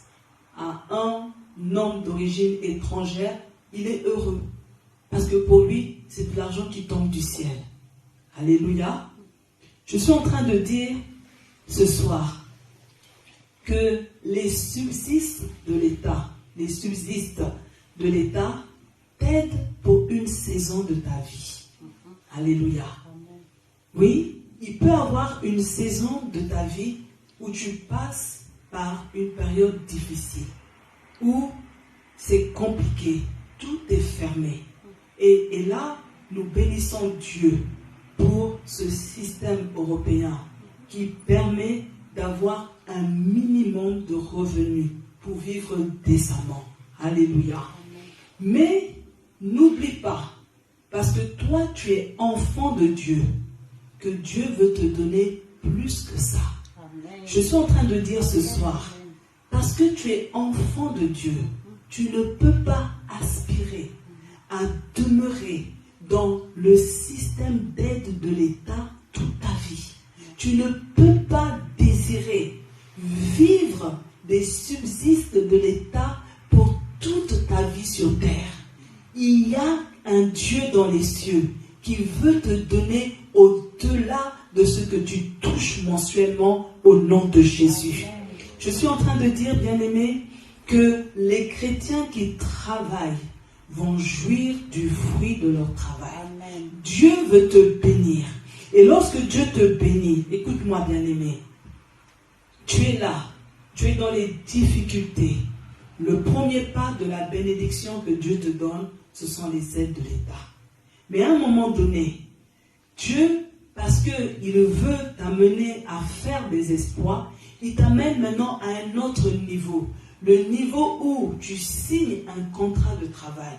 à un homme d'origine étrangère, il est heureux. Parce que pour lui, c'est de l'argent qui tombe du ciel. Alléluia. Je suis en train de dire ce soir que les subsides de l'État t'aident pour une saison de ta vie. Alléluia. Oui, il peut y avoir une saison de ta vie où tu passes par une période difficile, où c'est compliqué, tout est fermé. Et là, nous bénissons Dieu pour ce système européen qui permet d'avoir un minimum de revenus pour vivre décemment. Alléluia. Mais n'oublie pas, parce que toi, tu es enfant de Dieu, que Dieu veut te donner plus que ça. Amen. Je suis en train de dire ce soir, parce que tu es enfant de Dieu, tu ne peux pas aspirer à demeurer dans le système d'aide de l'État toute ta vie. Tu ne peux pas désirer vivre des subsides de l'État pour toute ta vie sur terre. Il y a un Dieu dans les cieux qui veut te donner au-delà de ce que tu touches mensuellement au nom de Jésus. Je suis en train de dire, bien-aimés, que les chrétiens qui travaillent vont jouir du fruit de leur travail. Amen. Dieu veut te bénir. Et lorsque Dieu te bénit, écoute-moi, bien-aimé, tu es là, tu es dans les difficultés. Le premier pas de la bénédiction que Dieu te donne, ce sont les aides de l'État. Mais à un moment donné, Dieu, parce qu'il veut t'amener à faire des exploits, il t'amène maintenant à un autre niveau. Le niveau où tu signes un contrat de travail.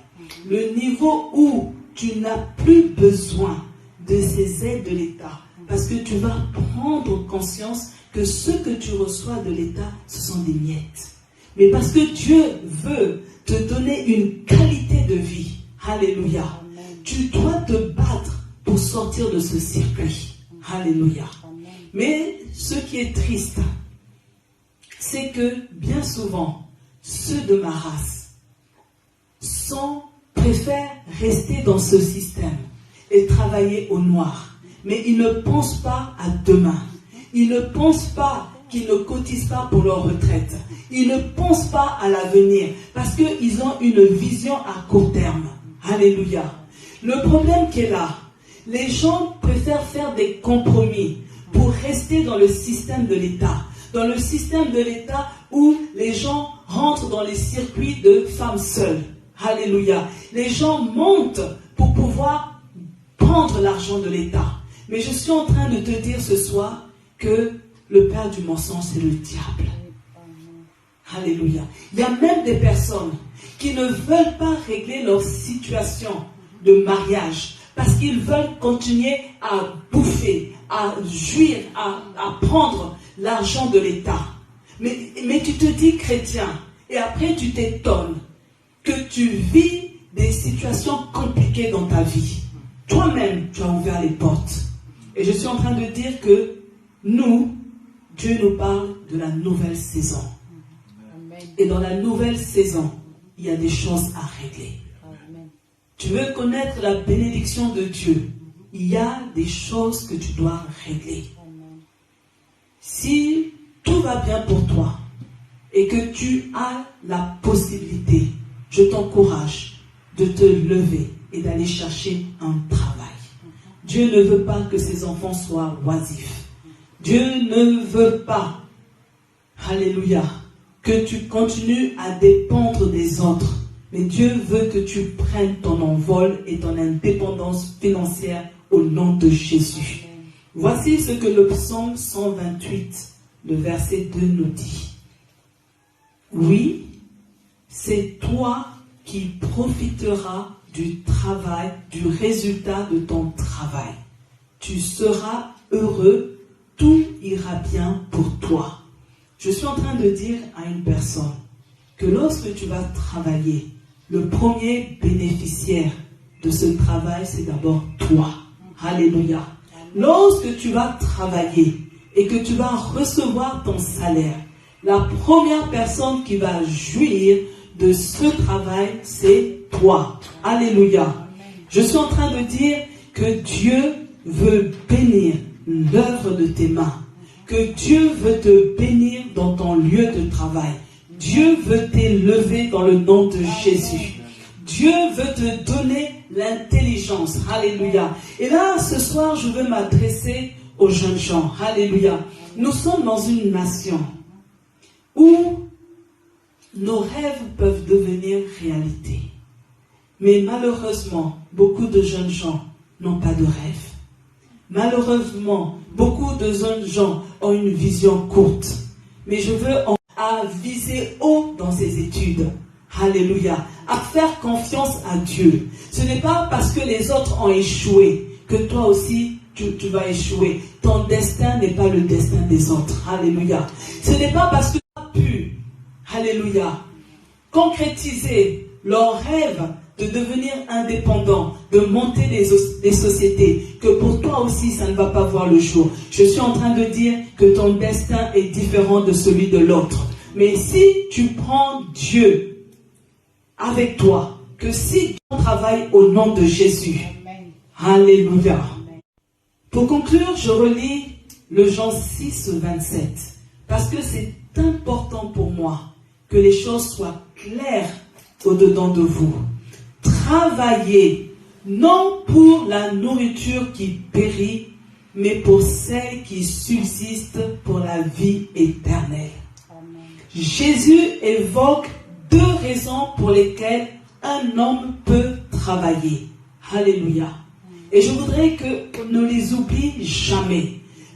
Le niveau où tu n'as plus besoin de ces aides de l'État. Parce que tu vas prendre conscience que ce que tu reçois de l'État, ce sont des miettes. Mais parce que Dieu veut te donner une qualité de vie. Alléluia. Amen. Tu dois te battre pour sortir de ce circuit. Alléluia. Amen. Mais ce qui est triste, c'est que bien souvent, ceux de ma race préfèrent rester dans ce système et travailler au noir. Mais ils ne pensent pas à demain. Ils ne pensent pas qu'ils ne cotisent pas pour leur retraite. Ils ne pensent pas à l'avenir parce qu'ils ont une vision à court terme. Alléluia. Le problème qui est là, les gens préfèrent faire des compromis pour rester dans le système de l'État. Dans le système de l'État où les gens rentrent dans les circuits de femmes seules. Alléluia. Les gens montent pour pouvoir prendre l'argent de l'État. Mais je suis en train de te dire ce soir que le père du mensonge, c'est le diable. Alléluia. Il y a même des personnes qui ne veulent pas régler leur situation de mariage parce qu'ils veulent continuer à bouffer, à jouir, à prendre l'argent de l'État. Mais tu te dis chrétien et après tu t'étonnes que tu vis des situations compliquées dans ta vie. Toi-même, tu as ouvert les portes. Et je suis en train de dire que nous, Dieu nous parle de la nouvelle saison. Et dans la nouvelle saison, il y a des choses à régler. Tu veux connaître la bénédiction de Dieu, il y a des choses que tu dois régler. Si tout va bien pour toi et que tu as la possibilité, je t'encourage de te lever et d'aller chercher un travail. Dieu ne veut pas que ses enfants soient oisifs. Dieu ne veut pas, alléluia, que tu continues à dépendre des autres. Mais Dieu veut que tu prennes ton envol et ton indépendance financière au nom de Jésus. Voici ce que le psaume 128, le verset 2 nous dit. Oui, c'est toi qui profiteras du travail, du résultat de ton travail. Tu seras heureux, tout ira bien pour toi. Je suis en train de dire à une personne que lorsque tu vas travailler, le premier bénéficiaire de ce travail, c'est d'abord toi. Alléluia. Lorsque tu vas travailler et que tu vas recevoir ton salaire, la première personne qui va jouir de ce travail, c'est toi. Alléluia. Je suis en train de dire que Dieu veut bénir l'œuvre de tes mains. Que Dieu veut te bénir dans ton lieu de travail. Dieu veut t'élever dans le nom de Jésus. Dieu veut te donner l'intelligence. Alléluia. Et là, ce soir, je veux m'adresser aux jeunes gens. Alléluia. Nous sommes dans une nation où nos rêves peuvent devenir réalité. Mais malheureusement, beaucoup de jeunes gens n'ont pas de rêve. Malheureusement, beaucoup de jeunes gens ont une vision courte. Mais je veux à viser haut dans ses études. Alléluia. À faire confiance à Dieu. Ce Ce n'est pas parce que les autres ont échoué que toi aussi tu vas échouer. Ton destin n'est pas le destin des autres. Alléluia. Ce n'est pas parce que tu as pu, alléluia, concrétiser leur rêve de devenir indépendant, de monter des sociétés, que pour toi aussi ça ne va pas voir le jour. Je suis en train de dire que ton destin est différent de celui de l'autre. Mais si tu prends Dieu avec toi, que si tu travailles au nom de Jésus, alléluia. Pour conclure, je relis le Jean 6, 27, parce que c'est important pour moi que les choses soient claires au-dedans de vous. Travaillez non pour la nourriture qui périt, mais pour celle qui subsiste pour la vie éternelle. Amen. Jésus évoque 2 raisons pour lesquelles un homme peut travailler. Alléluia. Et je voudrais qu'on ne les oublie jamais.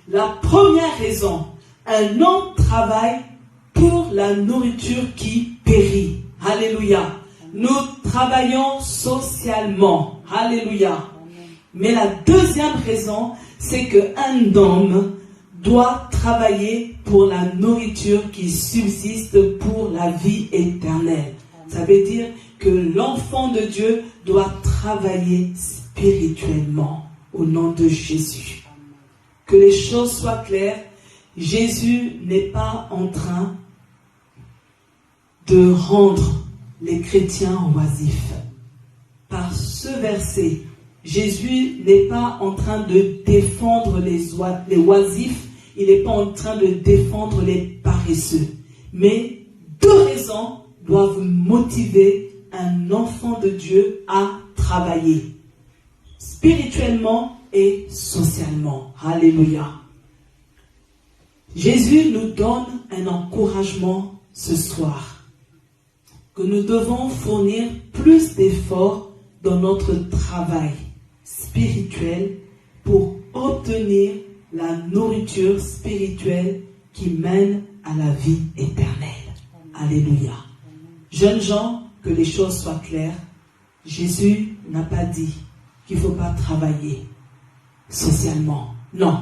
La première raison, un homme travaille pour la nourriture qui périt. Alléluia. Nous travaillons socialement. Alléluia. Mais la deuxième raison, c'est qu'un homme doit travailler pour la nourriture qui subsiste pour la vie éternelle. Ça veut dire que l'enfant de Dieu doit travailler spirituellement au nom de Jésus. Que les choses soient claires. Jésus n'est pas en train de rendre les chrétiens oisifs. Par ce verset, Jésus n'est pas en train de défendre les oisifs, il n'est pas en train de défendre les paresseux. Mais 2 raisons doivent motiver un enfant de Dieu à travailler, spirituellement et socialement. Alléluia. Jésus nous donne un encouragement ce soir, que nous devons fournir plus d'efforts dans notre travail spirituel pour obtenir la nourriture spirituelle qui mène à la vie éternelle. Alléluia. Jeunes gens, que les choses soient claires. Jésus n'a pas dit qu'il ne faut pas travailler socialement. Non.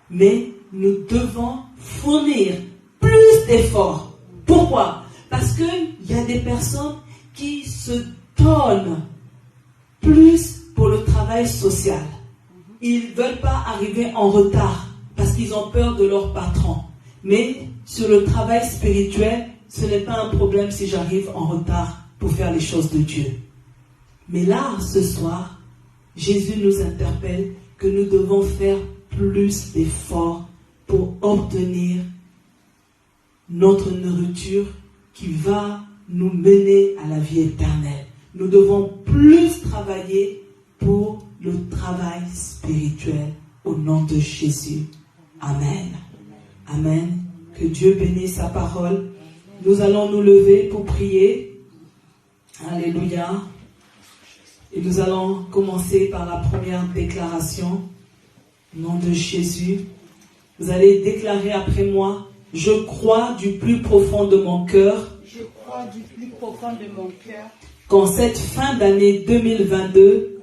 Mais nous devons fournir plus d'efforts. Pourquoi? Parce qu'il y a des personnes qui se donnent plus pour le travail social. Ils ne veulent pas arriver en retard parce qu'ils ont peur de leur patron. Mais sur le travail spirituel, ce n'est pas un problème si j'arrive en retard pour faire les choses de Dieu. Mais là, ce soir, Jésus nous interpelle que nous devons faire plus d'efforts pour obtenir notre nourriture qui va nous mener à la vie éternelle. Nous devons plus travailler pour le travail spirituel au nom de Jésus. Amen. Amen. Que Dieu bénisse sa parole. Nous allons nous lever pour prier. Alléluia. Et nous allons commencer par la première déclaration. Au nom de Jésus. Vous allez déclarer après moi: je crois du plus profond de mon cœur. Je crois du plus profond de mon cœur qu'en cette fin d'année 2022,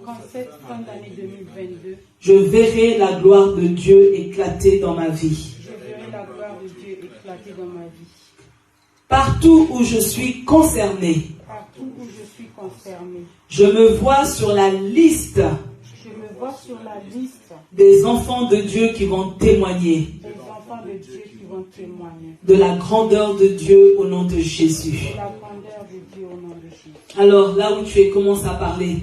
je verrai la gloire de Dieu éclater dans ma vie. Je verrai la gloire de Dieu éclater dans ma vie. Partout où je suis concerné, je me vois sur la liste des enfants de Dieu qui vont témoigner de la grandeur de Dieu au nom de Jésus. Alors là où tu es, commence à parler.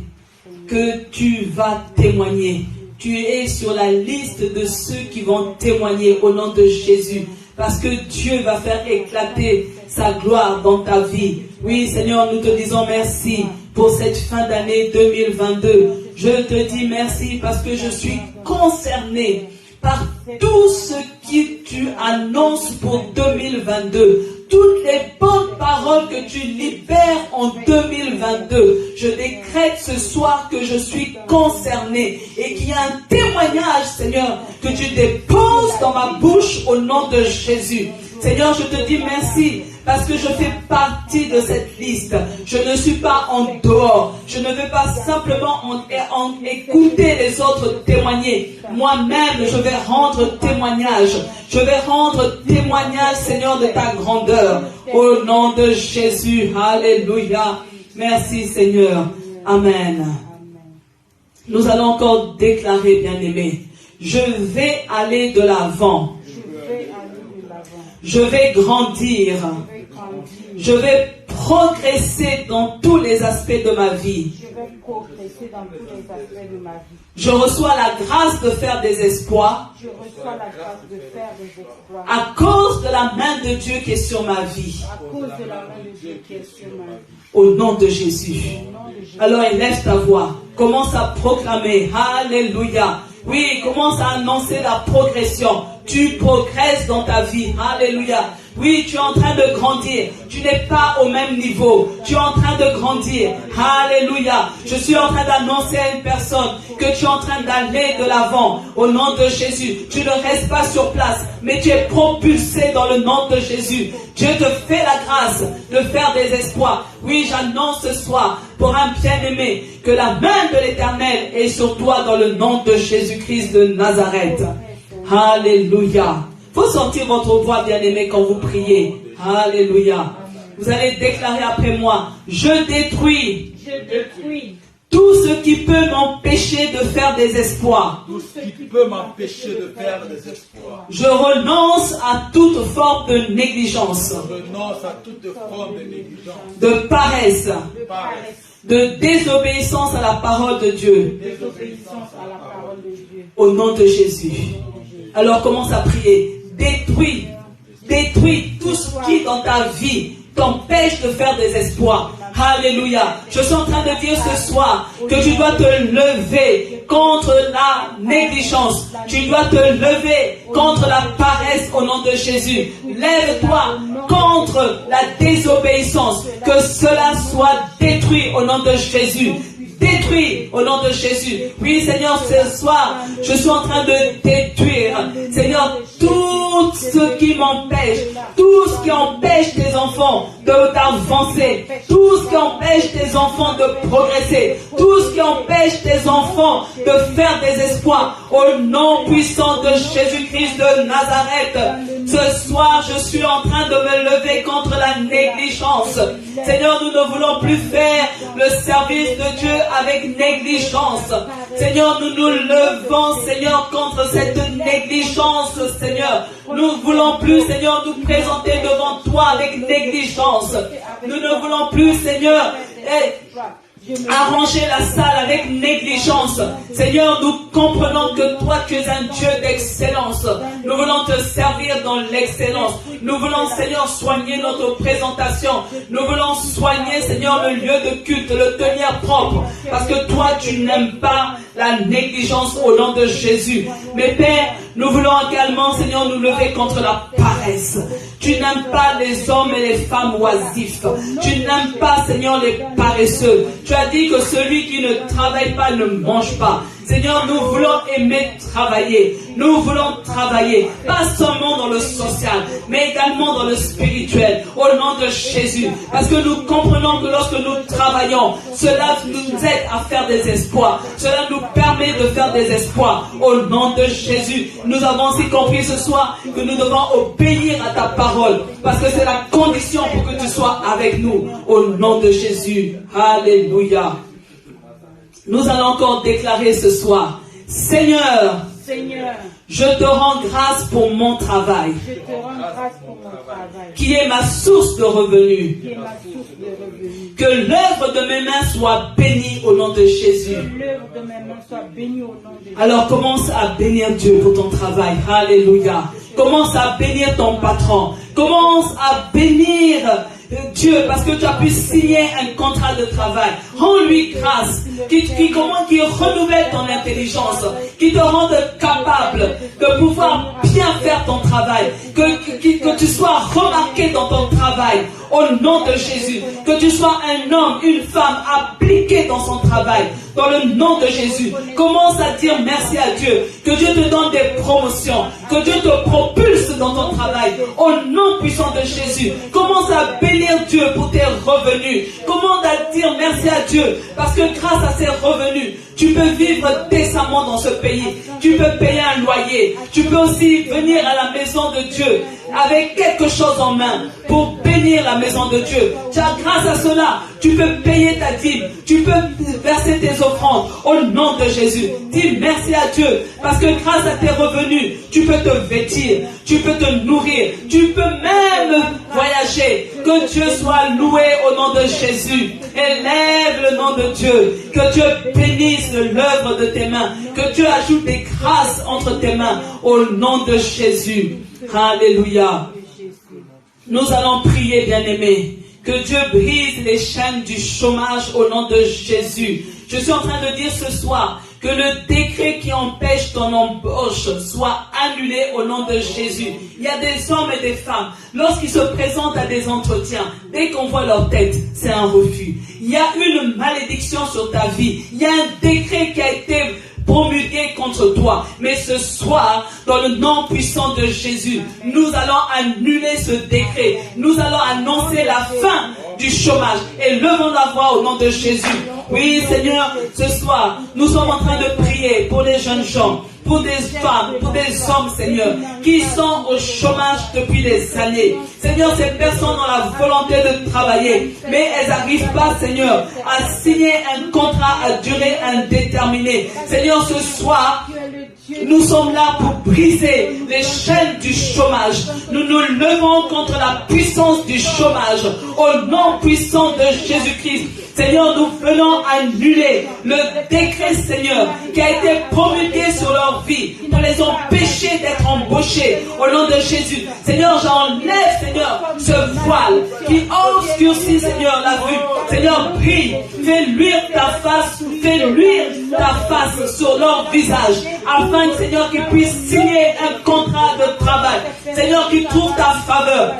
Que tu vas témoigner. Tu es sur la liste de ceux qui vont témoigner au nom de Jésus. Parce que Dieu va faire éclater sa gloire dans ta vie. Oui, Seigneur, nous te disons merci pour cette fin d'année 2022. Je te dis merci parce que je suis concerné par tout ce que tu annonces pour 2022. Toutes les bonnes paroles que tu libères en 2022. Je décrète ce soir que je suis concerné et qu'il y a un témoignage, Seigneur, que tu déposes dans ma bouche au nom de Jésus. Seigneur, je te dis merci parce que je fais partie de cette liste. Je ne suis pas en dehors. Je ne vais pas simplement en écouter les autres témoigner. Moi-même, je vais rendre témoignage. Je vais rendre témoignage, Seigneur, de ta grandeur. Au nom de Jésus. Alléluia. Merci, Seigneur. Amen. Nous allons encore déclarer, bien-aimés, je vais aller de l'avant. Je vais grandir. Je vais progresser dans tous les aspects de ma vie. Je reçois la grâce de faire des exploits. À cause de la main de Dieu qui est sur ma vie. Au nom de Jésus. Alors élève ta voix. Commence à proclamer. Alléluia. Oui, commence à annoncer la progression. Tu progresses dans ta vie. Alléluia. Oui, tu es en train de grandir. Tu n'es pas au même niveau. Tu es en train de grandir. Alléluia. Je suis en train d'annoncer à une personne que tu es en train d'aller de l'avant. Au nom de Jésus. Tu ne restes pas sur place, mais tu es propulsé dans le nom de Jésus. Dieu te fait la grâce de faire des exploits. Oui, j'annonce ce soir pour un bien-aimé que la main de l'Éternel est sur toi dans le nom de Jésus-Christ de Nazareth. Alléluia. Faut sortir votre voix, bien-aimé, quand vous priez. Alléluia. Vous allez déclarer après moi, je détruis tout ce qui peut m'empêcher de faire des exploits. Tout ce qui peut m'empêcher de faire des exploits. Je renonce à toute forme de négligence. Je renonce à toute forme de négligence. De paresse. De désobéissance à la parole de Dieu. Au nom de Jésus. Alors commence à prier. Détruis tout ce qui dans ta vie t'empêche de faire des exploits. Alléluia. Je suis en train de dire ce soir que tu dois te lever contre la négligence. Tu dois te lever contre la paresse au nom de Jésus. Lève-toi contre la désobéissance. Que cela soit détruit au nom de Jésus. Détruit au nom de Jésus. Oui, Seigneur, ce soir, je suis en train de détruire, Seigneur, tout ce qui m'empêche, tout ce qui empêche tes enfants d'avancer, tout ce qui empêche tes enfants de progresser, tout ce qui empêche tes enfants de faire des exploits, au nom puissant de Jésus-Christ de Nazareth. Ce soir, je suis en train de me lever contre la négligence. Seigneur, nous ne voulons plus faire le service de Dieu avec négligence. Seigneur, nous nous levons, Seigneur, contre cette négligence, Seigneur. Nous ne voulons plus, Seigneur, nous présenter devant toi avec négligence. Nous ne voulons plus, Seigneur, arranger la salle avec négligence. Seigneur, nous comprenons que toi, tu es un Dieu d'excellence. Nous voulons te servir dans l'excellence. Nous voulons, Seigneur, soigner notre présentation. Nous voulons soigner, Seigneur, le lieu de culte, le tenir propre. Parce que toi, tu n'aimes pas la négligence au nom de Jésus. Mais Père, nous voulons également, Seigneur, nous lever contre la paresse. Tu n'aimes pas les hommes et les femmes oisifs. Tu n'aimes pas, Seigneur, les paresseux. Tu as dit que celui qui ne travaille pas ne mange pas. Seigneur, nous voulons aimer travailler. Nous voulons travailler, pas seulement dans le social, mais également dans le spirituel, au nom de Jésus. Parce que nous comprenons que lorsque nous travaillons, cela nous aide à faire des exploits. Cela nous permet de faire des exploits, au nom de Jésus. Nous avons aussi compris ce soir que nous devons obéir à ta parole, parce que c'est la condition pour que tu sois avec nous, au nom de Jésus. Alléluia. Nous allons encore déclarer ce soir, Seigneur, je te rends grâce pour mon travail, qui est ma source de revenus. Que l'œuvre de mes mains soit bénie au nom de Jésus. Alors commence à bénir Dieu pour ton travail. Alléluia. Commence à bénir ton patron. Commence à bénir Dieu, parce que tu as pu signer un contrat de travail. Rends-lui grâce, qui renouvelle ton intelligence, qui te rende capable de pouvoir bien faire ton travail, que tu sois remarqué dans ton travail, au nom de Jésus, que tu sois un homme, une femme appliqué dans son travail, dans le nom de Jésus. Commence à dire merci à Dieu, que Dieu te donne des promotions, Que Dieu te propulse dans ton travail. Au nom puissant de Jésus. Commence à bénir Dieu pour tes revenus. Commence à dire merci à Dieu. Parce que grâce à ces revenus, tu peux vivre décemment dans ce pays. Tu peux payer un loyer. Tu peux aussi venir à la maison de Dieu avec quelque chose en main pour bénir la maison de Dieu. Grâce à cela, tu peux payer ta dîme. Tu peux verser tes offrandes au nom de Jésus. Dis merci à Dieu parce que grâce à tes revenus, tu peux te vêtir, tu peux te nourrir, tu peux même voyager. Que Dieu soit loué au nom de Jésus. Élève le nom de Dieu. Que Dieu bénisse l'œuvre de tes mains. Que Dieu ajoute des grâces entre tes mains au nom de Jésus. Alléluia. Nous allons prier, bien-aimés. Que Dieu brise les chaînes du chômage au nom de Jésus. Je suis en train de dire ce soir que le décret qui empêche ton embauche soit annulé au nom de Jésus. Il y a des hommes et des femmes, lorsqu'ils se présentent à des entretiens, dès qu'on voit leur tête, c'est un refus. Il y a une malédiction sur ta vie. Il y a un décret qui a été promulgué contre toi. Mais ce soir, dans le nom puissant de Jésus, nous allons annuler ce décret. Nous allons annoncer la fin du chômage. Et levons la voix au nom de Jésus. Oui, Seigneur, ce soir, nous sommes en train de prier pour les jeunes gens, pour des femmes, pour des hommes, Seigneur, qui sont au chômage depuis des années. Seigneur, ces personnes ont la volonté de travailler, mais elles n'arrivent pas, Seigneur, à signer un contrat à durée indéterminée. Seigneur, ce soir, nous sommes là pour briser les chaînes du chômage. Nous nous levons contre la puissance du chômage au nom puissant de Jésus-Christ. Seigneur, nous venons annuler le décret, Seigneur, qui a été promulgué sur leur vie pour les empêcher d'être embauchés au nom de Jésus. Seigneur, j'enlève, Seigneur, ce voile qui obscurcit, Seigneur, la vue. Seigneur, brille, fais luire ta face sur leur visage, afin, Seigneur, qu'ils puissent signer un contrat de travail. Seigneur, qu'ils trouvent ta faveur.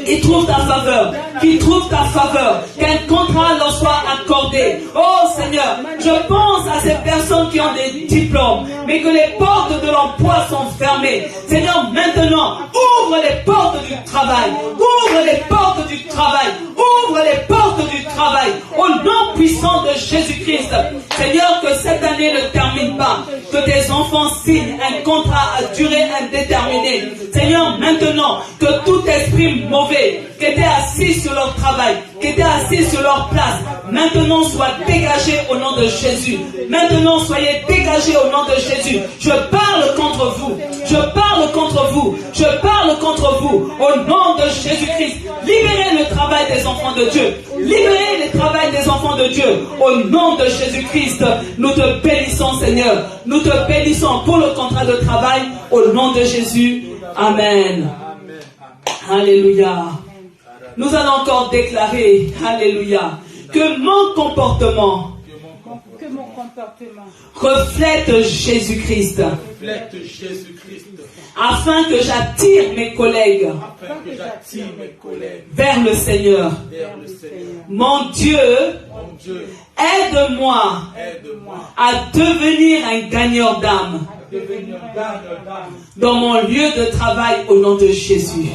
Qu'ils trouvent ta faveur. Qu'ils trouvent ta faveur. Qu'un contrat leur soit accordé. Oh Seigneur, je pense à ces personnes qui ont des diplômes, mais que les portes de l'emploi sont fermées. Seigneur, maintenant, ouvre les portes du travail. Ouvre les portes du travail. Ouvre les portes du travail. Au nom puissant de Jésus-Christ. Seigneur, que cette année ne termine pas. Que tes enfants signent un contrat à durée indéterminée. Seigneur, maintenant, que tout esprit mauvais qui était assis sur leur travail, qui était assis sur leur place, maintenant soit dégagé au nom de Jésus. Maintenant, soyez dégagés au nom de Jésus. Je parle contre vous. Je parle contre vous. Je parle contre vous. Au nom de Jésus-Christ. Libérez le travail des enfants de Dieu. Libérez le travail des enfants de Dieu. Au nom de Jésus-Christ, nous te bénissons, Seigneur. Nous te bénissons pour le contrat de travail. Au nom de Jésus. Amen. Alléluia. Nous allons encore déclarer, alléluia, que mon comportement reflète Jésus-Christ. Afin que j'attire mes collègues vers le Seigneur. Mon Dieu, aide-moi à devenir un gagneur d'âme dans mon lieu de travail au nom de Jésus.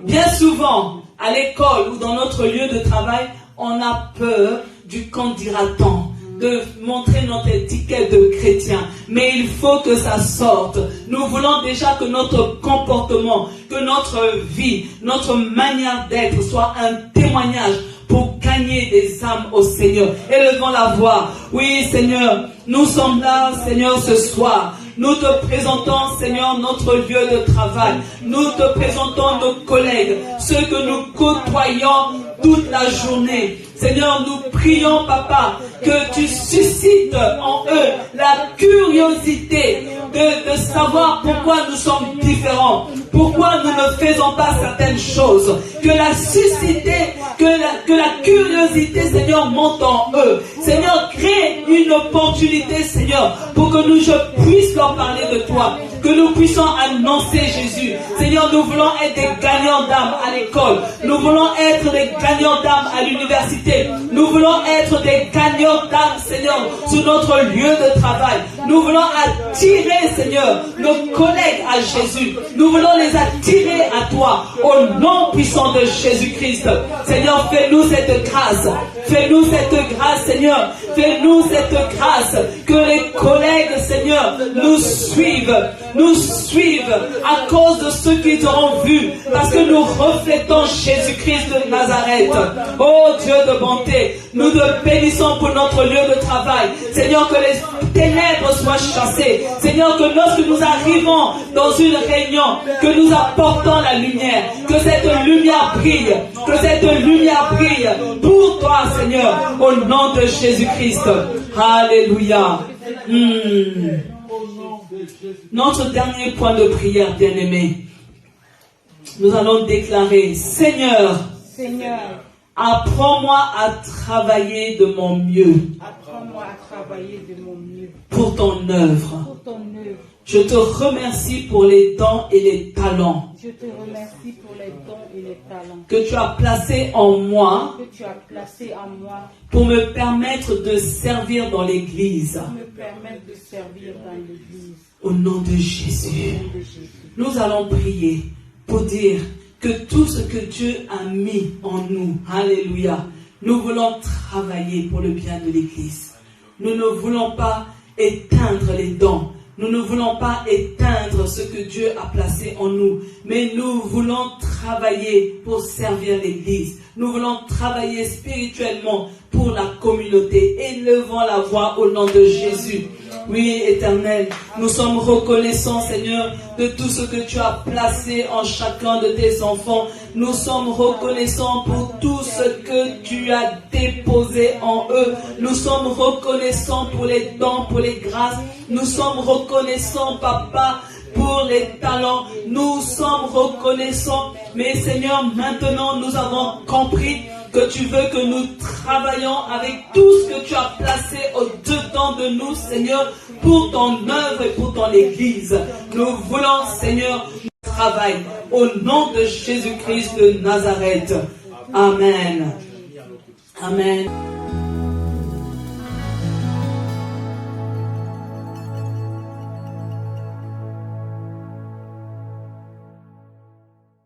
Bien souvent, à l'école ou dans notre lieu de travail, on a peur du qu'en dira-t-on, de montrer notre étiquette de chrétien. Mais il faut que ça sorte. Nous voulons déjà que notre comportement, que notre vie, notre manière d'être soit un témoignage pour gagner des âmes au Seigneur. Élevons la voix. Oui, Seigneur, nous sommes là, Seigneur, ce soir. Nous te présentons, Seigneur, notre lieu de travail. Nous te présentons nos collègues, ceux que nous côtoyons toute la journée. Seigneur, nous prions, Papa, que tu suscites en eux la curiosité de savoir pourquoi nous sommes différents, pourquoi nous ne faisons pas certaines choses. Que la curiosité, Seigneur, monte en eux. Seigneur, crée une opportunité, Seigneur, pour que je puisse leur parler de toi, que nous puissions annoncer Jésus. Seigneur, nous voulons être des gagnants d'âme à l'école. Nous voulons être des gagnants d'âme à l'université. Nous voulons être des gagnants d'âme, Seigneur, sur notre lieu de travail. Nous voulons attirer, Seigneur, nos collègues à Jésus. Nous voulons les attirer à toi, au nom puissant de Jésus-Christ. Seigneur, fais-nous cette grâce. Fais-nous cette grâce, Seigneur. Fais-nous cette grâce que les collègues, Seigneur, nous suivent à cause de ce qu'ils auront vu, parce que nous reflétons Jésus-Christ de Nazareth. Oh Dieu de bonté, nous te bénissons pour notre lieu de travail. Seigneur, que les ténèbres soient chassées. Seigneur, que lorsque nous arrivons dans une réunion, que nous apportons la lumière, que cette lumière brille, pour toi, Seigneur, au nom de Jésus-Christ. Alléluia. Notre dernier point de prière, bien-aimé, nous allons déclarer: Seigneur, apprends-moi à travailler de mon mieux. Apprends-moi à travailler de mon mieux. Pour ton œuvre. Pour ton œuvre. Je te remercie pour les dons et les talents. Je te remercie pour les dons et les talents que tu as placés en moi. que tu as placés en moi Pour me permettre de servir dans l'église. pour me permettre de servir dans l'église. Au nom de Jésus. Nous allons prier pour dire que tout ce que Dieu a mis en nous, alléluia, nous voulons travailler pour le bien de l'église. Nous ne voulons pas éteindre les dons. Nous ne voulons pas éteindre ce que Dieu a placé en nous, mais nous voulons travailler pour servir l'Église. Nous voulons travailler spirituellement pour la communauté. Élevons la voix au nom de Jésus. Oui, Éternel, nous sommes reconnaissants, Seigneur, de tout ce que tu as placé en chacun de tes enfants. Nous sommes reconnaissants pour tout ce que tu as déposé en eux. Nous sommes reconnaissants pour les dons, pour les grâces. Nous sommes reconnaissants, Papa, pour les talents. Nous sommes reconnaissants. Mais Seigneur, maintenant nous avons compris que tu veux que nous travaillions avec tout ce que tu as placé au-dedans de nous, Seigneur, pour ton œuvre et pour ton Église. Nous voulons, Seigneur, travail au nom de Jésus-Christ de Nazareth. Amen. Amen.